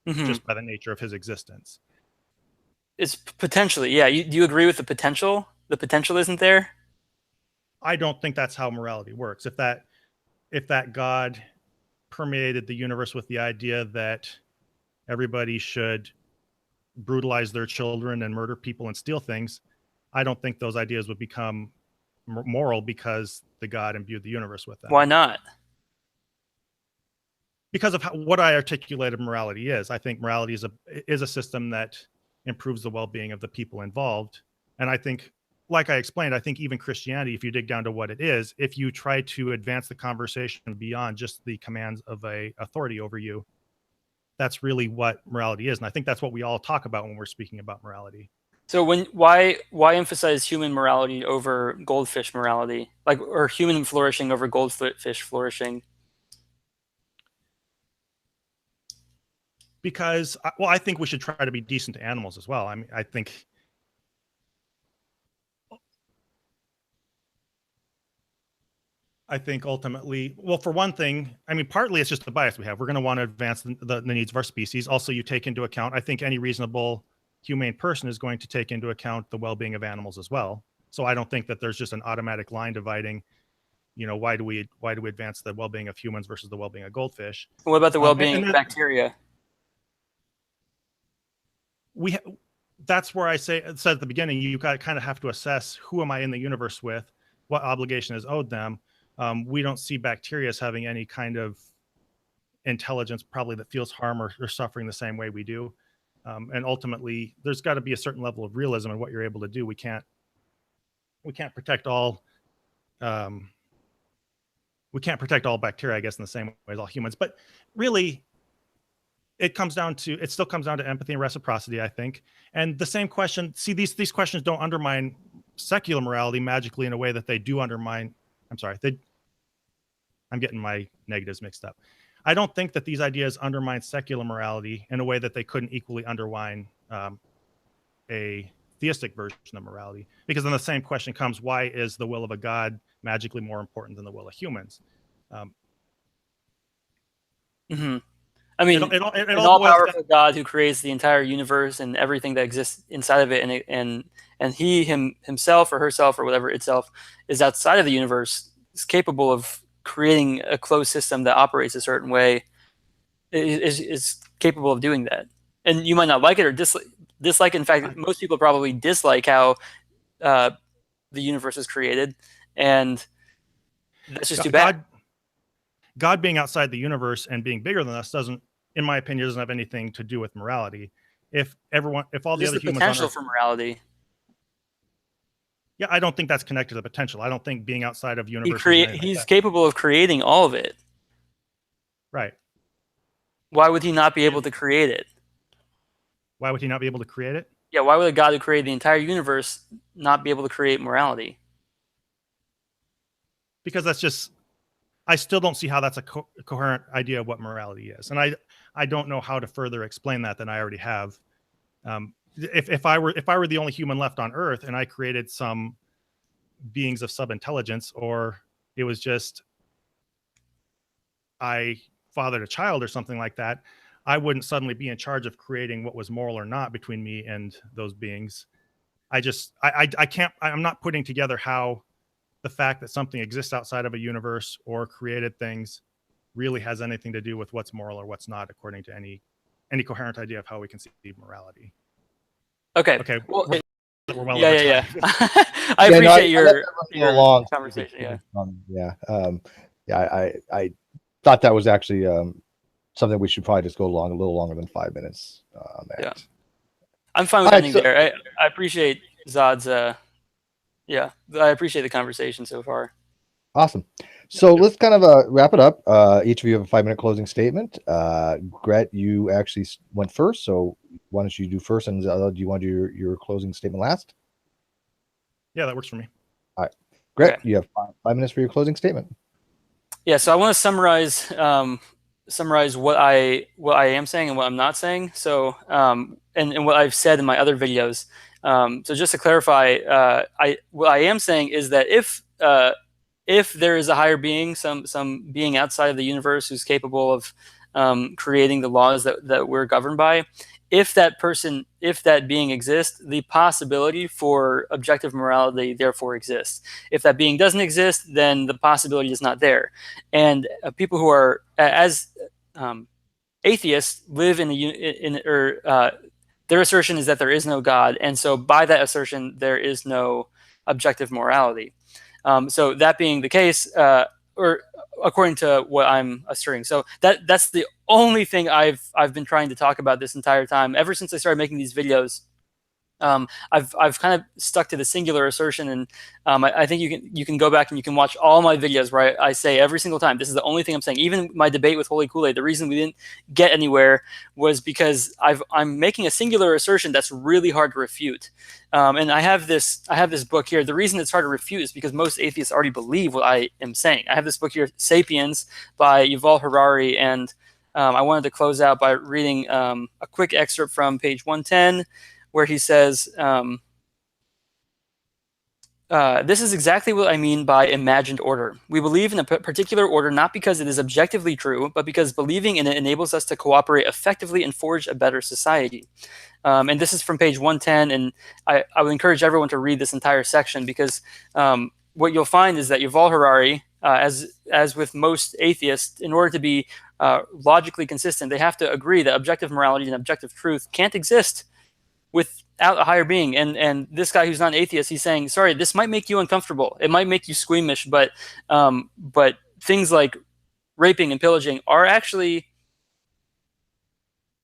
mm-hmm. just by the nature of his existence. It's potentially, yeah. Do you agree with the potential? The potential isn't there? I don't think that's how morality works. If that God permeated the universe with the idea that everybody should brutalize their children and murder people and steal things, I don't think those ideas would become moral because the God imbued the universe with them. Why not? Because of what I articulated morality is. I think morality is a system that improves the well-being of the people involved. And I think, like I explained, I think even Christianity, if you dig down to what it is, if you try to advance the conversation beyond just the commands of a authority over you, that's really what morality is. And I think that's what we all talk about when we're speaking about morality. So why emphasize human morality over goldfish morality, or human flourishing over goldfish flourishing? Because, well, I think we should try to be decent to animals as well. I mean, I think ultimately, well, for one thing, I mean, partly it's just the bias we have. We're going to want to advance the needs of our species. Also, you take into account, I think any reasonable humane person is going to take into account the well-being of animals as well. So I don't think that there's just an automatic line dividing, why do we advance the well-being of humans versus the well-being of goldfish? What about the well-being of bacteria? That's where I said at the beginning, you kind of have to assess, who am I in the universe with? What obligation is owed them? We don't see bacteria as having any kind of intelligence probably that feels harm or suffering the same way we do. And ultimately, there's got to be a certain level of realism in what you're able to do. We can't protect all bacteria, I guess, in the same way as all humans. But really, it still comes down to empathy and reciprocity, I think. And the same question, see, these questions don't undermine secular morality magically in a way that they do undermine, I'm getting my negatives mixed up. I don't think that these ideas undermine secular morality in a way that they couldn't equally undermine a theistic version of morality. Because then the same question comes, why is the will of a God magically more important than the will of humans? I mean, an all-powerful God who creates the entire universe and everything that exists inside of it, and he himself or herself or whatever itself is outside of the universe, is capable of creating a closed system that operates a certain way, is capable of doing that. And you might not like it or dislike. In fact, most people probably dislike how the universe is created, and that's just too bad. God being outside the universe and being bigger than us doesn't, in my opinion, doesn't have anything to do with morality. If all the other humans potential for morality. Yeah, I don't think that's connected to potential. I don't think being outside of universe. He's capable of creating all of it. Right. Why would he not be able to create it? Why would he not be able to create it? Yeah, why would a God who created the entire universe not be able to create morality? Because that's just, I still don't see how that's a coherent idea of what morality is. And I don't know how to further explain that than I already have. If I were the only human left on Earth and I created some beings of sub-intelligence, or it was just I fathered a child or something like that, I wouldn't suddenly be in charge of creating what was moral or not between me and those beings. I can't, I'm not putting together how the fact that something exists outside of a universe or created things really has anything to do with what's moral or what's not, according to any coherent idea of how we conceive morality. Okay. Well, we're well yeah. I appreciate your conversation. I thought that was actually something we should probably just go along a little longer than 5 minutes. Yeah, I'm fine with ending there. I appreciate Zod's. I appreciate the conversation so far. Awesome. So let's kind of wrap it up. Each of you have a 5-minute closing statement. Gret, you actually went first, so why don't you do first, and do you want to do your closing statement last? Yeah, that works for me. All right. Gret, you have 5 minutes for your closing statement. Yeah, so I want to summarize what I am saying and what I'm not saying. So and what I've said in my other videos. So just to clarify, what I am saying is that if there is a higher being, some being outside of the universe who's capable of creating the laws that we're governed by, if that being exists, the possibility for objective morality therefore exists. If that being doesn't exist, then the possibility is not there. And people who are as atheists live their assertion is that there is no God, and so by that assertion, there is no objective morality. So that being the case, or according to what I'm asserting, so that's the only thing I've been trying to talk about this entire time, ever since I started making these videos. I've kind of stuck to the singular assertion, and I think you can go back and you can watch all my videos where I say every single time, this is the only thing I'm saying. Even my debate with Holy Kool-Aid, the reason we didn't get anywhere was because I'm making a singular assertion that's really hard to refute. And I have this book here. The reason it's hard to refute is because most atheists already believe what I am saying. I have this book here, Sapiens by Yuval Harari, and I wanted to close out by reading a quick excerpt from page 110, where he says, this is exactly what I mean by imagined order. We believe in a particular order not because it is objectively true, but because believing in it enables us to cooperate effectively and forge a better society. And this is from page 110, and I would encourage everyone to read this entire section, because what you'll find is that Yuval Harari, as with most atheists, in order to be logically consistent, they have to agree that objective morality and objective truth can't exist without a higher being. And this guy who's not an atheist, he's saying, sorry, this might make you uncomfortable. It might make you squeamish, but things like raping and pillaging are actually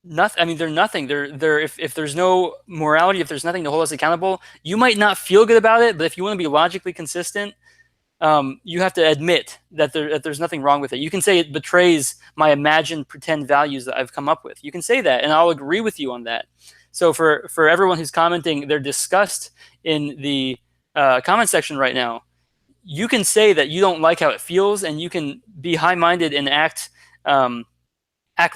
nothing. I mean, they're nothing. They're if there's no morality, if there's nothing to hold us accountable, you might not feel good about it, but if you want to be logically consistent, you have to admit that there's nothing wrong with it. You can say it betrays my imagined pretend values that I've come up with. You can say that, and I'll agree with you on that. So for everyone who's commenting their disgust in the comment section right now, you can say that you don't like how it feels, and you can be high-minded and act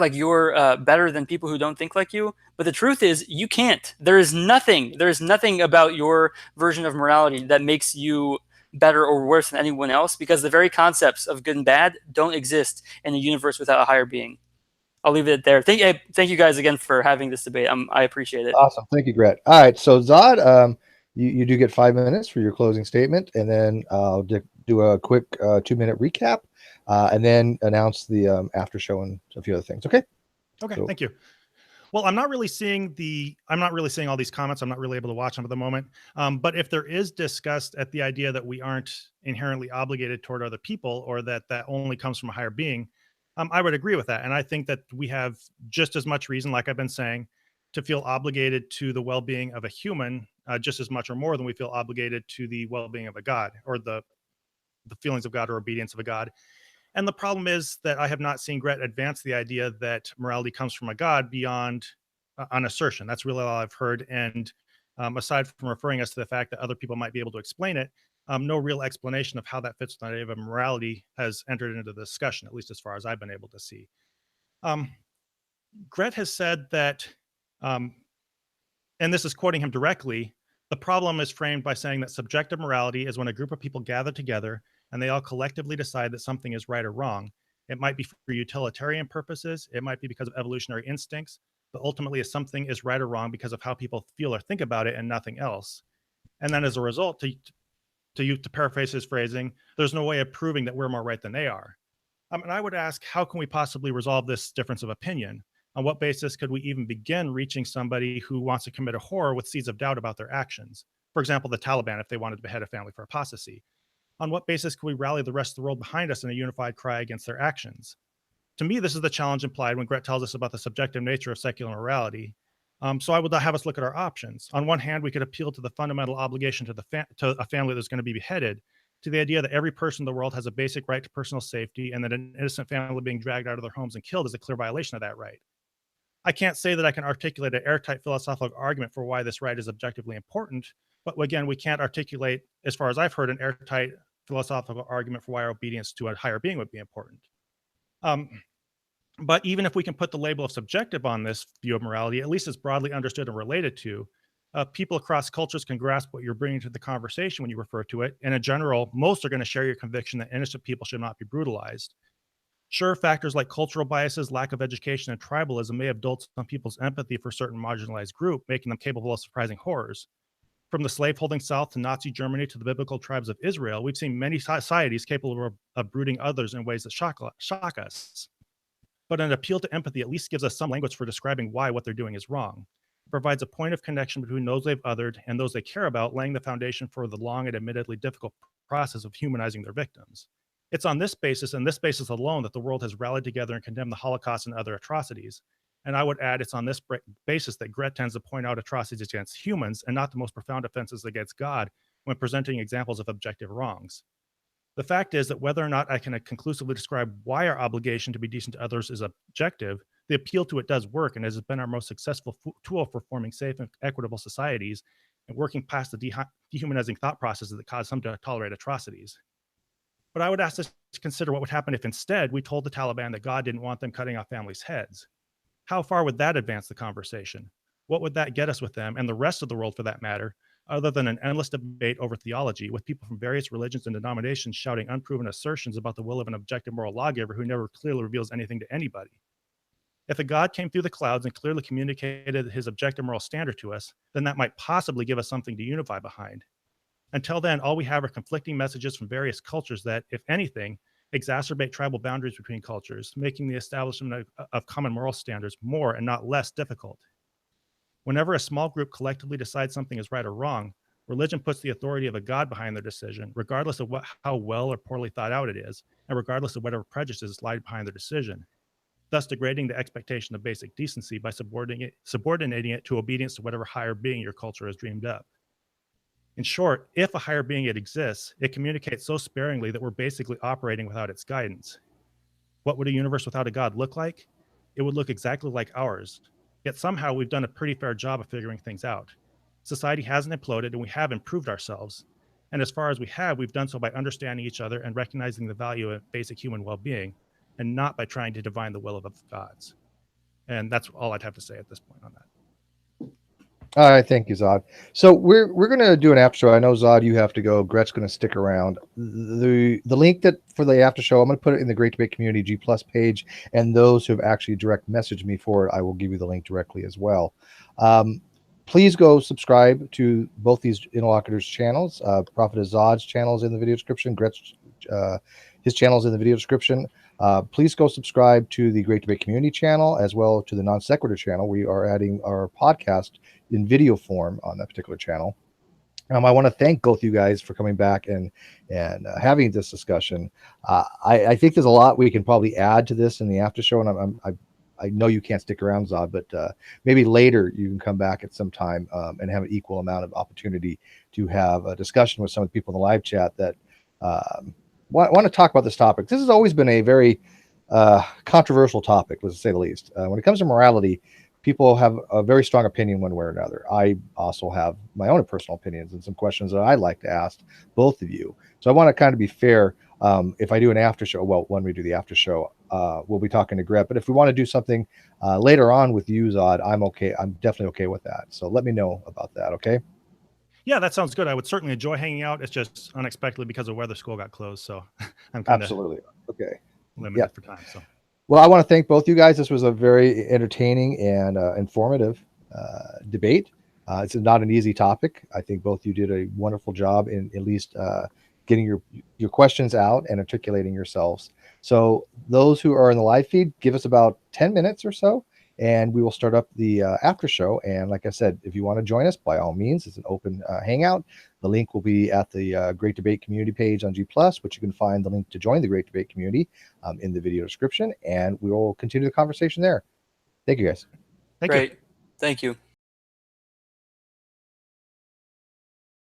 like you're better than people who don't think like you. But the truth is, you can't. There's nothing about your version of morality that makes you better or worse than anyone else, because the very concepts of good and bad don't exist in a universe without a higher being. I'll leave it there. Thank you guys again for having this debate. I appreciate it. Awesome. Thank you, Gret. All right. So Zod, you do get 5 minutes for your closing statement, and then I'll do a quick 2-minute recap, and then announce the after show and a few other things. Okay. Okay. So, thank you. Well, I'm not really seeing all these comments. I'm not really able to watch them at the moment. But if there is disgust at the idea that we aren't inherently obligated toward other people, or that only comes from a higher being, I would agree with that. And I think that we have just as much reason, like I've been saying, to feel obligated to the well-being of a human, just as much or more than we feel obligated to the well-being of a God, or the feelings of God or obedience of a God. And the problem is that I have not seen Gret advance the idea that morality comes from a God beyond an assertion. That's really all I've heard. And aside from referring us to the fact that other people might be able to explain it, no real explanation of how that fits with the idea of morality has entered into the discussion, at least as far as I've been able to see. Gret has said that, and this is quoting him directly, the problem is framed by saying that subjective morality is when a group of people gather together and they all collectively decide that something is right or wrong. It might be for utilitarian purposes, it might be because of evolutionary instincts, but ultimately if something is right or wrong because of how people feel or think about it and nothing else. And then as a result, to paraphrase his phrasing, there's no way of proving that we're more right than they are. And I would ask, how can we possibly resolve this difference of opinion? On what basis could we even begin reaching somebody who wants to commit a horror with seeds of doubt about their actions? For example, the Taliban, if they wanted to behead a family for apostasy. On what basis could we rally the rest of the world behind us in a unified cry against their actions? To me, this is the challenge implied when Gret tells us about the subjective nature of secular morality. So I would have us look at our options. On one hand, we could appeal to the fundamental obligation to a family that's going to be beheaded, to the idea that every person in the world has a basic right to personal safety, and that an innocent family being dragged out of their homes and killed is a clear violation of that right. I can't say that I can articulate an airtight philosophical argument for why this right is objectively important, but again, we can't articulate, as far as I've heard, an airtight philosophical argument for why our obedience to a higher being would be important. But even if we can put the label of subjective on this view of morality, at least it's broadly understood and related to, people across cultures can grasp what you're bringing to the conversation when you refer to it. And in general, most are going to share your conviction that innocent people should not be brutalized. Sure, factors like cultural biases, lack of education, and tribalism may have dulled some people's empathy for a certain marginalized group, making them capable of surprising horrors. From the slaveholding South to Nazi Germany to the biblical tribes of Israel, we've seen many societies capable of brooding others in ways that shock us. But an appeal to empathy at least gives us some language for describing why what they're doing is wrong. It provides a point of connection between those they've othered and those they care about, laying the foundation for the long and admittedly difficult process of humanizing their victims. It's on this basis, and this basis alone, that the world has rallied together and condemned the Holocaust and other atrocities. And I would add, it's on this basis that Gret tends to point out atrocities against humans and not the most profound offenses against God when presenting examples of objective wrongs. The fact is that whether or not I can conclusively describe why our obligation to be decent to others is objective, the appeal to it does work and has been our most successful tool for forming safe and equitable societies and working past the dehumanizing thought processes that cause some to tolerate atrocities. But I would ask us to consider what would happen if instead we told the Taliban that God didn't want them cutting off families' heads. How far would that advance the conversation? What would that get us with them and the rest of the world for that matter, other than an endless debate over theology with people from various religions and denominations shouting unproven assertions about the will of an objective moral lawgiver who never clearly reveals anything to anybody? If a God came through the clouds and clearly communicated his objective moral standard to us, then that might possibly give us something to unify behind. Until then, all we have are conflicting messages from various cultures that, if anything, exacerbate tribal boundaries between cultures, making the establishment of common moral standards more and not less difficult. Whenever a small group collectively decides something is right or wrong, religion puts the authority of a God behind their decision, regardless of how well or poorly thought out it is, and regardless of whatever prejudices lie behind their decision, thus degrading the expectation of basic decency by subordinating it to obedience to whatever higher being your culture has dreamed up. In short, if a higher being it exists, it communicates so sparingly that we're basically operating without its guidance. What would a universe without a God look like? It would look exactly like ours. Yet somehow we've done a pretty fair job of figuring things out. Society hasn't imploded and we have improved ourselves. And as far as we have, we've done so by understanding each other and recognizing the value of basic human well-being, and not by trying to divine the will of gods. And that's all I'd have to say at this point on that. All right, thank you, Zod. So we're going to do an after show. I know, Zod, you have to go. Gret's going to stick around. The link that for the after show, I'm going to put it in the Great Debate Community G+ page, and those who have actually direct messaged me for it, I will give you the link directly as well. Please go subscribe to both these interlocutors' channels. Prophet Zod's channel is in the video description. Gret's his channel is in the video description. Please go subscribe to the Great Debate Community channel as well to the Non Sequitur channel. We are adding our podcast in video form on that particular channel. I want to thank both you guys for coming back and having this discussion. I think there's a lot we can probably add to this in the after show, and I know you can't stick around, Zod, but maybe later you can come back at some time and have an equal amount of opportunity to have a discussion with some of the people in the live chat that want to talk about this topic. This has always been a very controversial topic, let's say the least. When it comes to morality, people have a very strong opinion one way or another. I also have my own personal opinions and some questions that I'd like to ask both of you. So I want to kind of be fair. If I do an after show, well, when we do the after show, we'll be talking to Gret. But if we want to do something later on with you, Zod, I'm okay. I'm definitely okay with that. So let me know about that, okay? Yeah, that sounds good. I would certainly enjoy hanging out. It's just unexpectedly because of weather, school got closed. So I'm kind of absolutely okay. Limited for time. So. Well, I want to thank both you guys. This was a very entertaining and informative debate. It's not an easy topic. I think both you did a wonderful job in at least getting your questions out and articulating yourselves. So those who are in the live feed, give us about 10 minutes or so, and we will start up the after show. And like I said, if you want to join us, by all means, it's an open hangout. The link will be at the Great Debate Community page on G+, which you can find the link to join the Great Debate Community in the video description, and we will continue the conversation there. Thank you, guys. Thank you. Great. Thank you.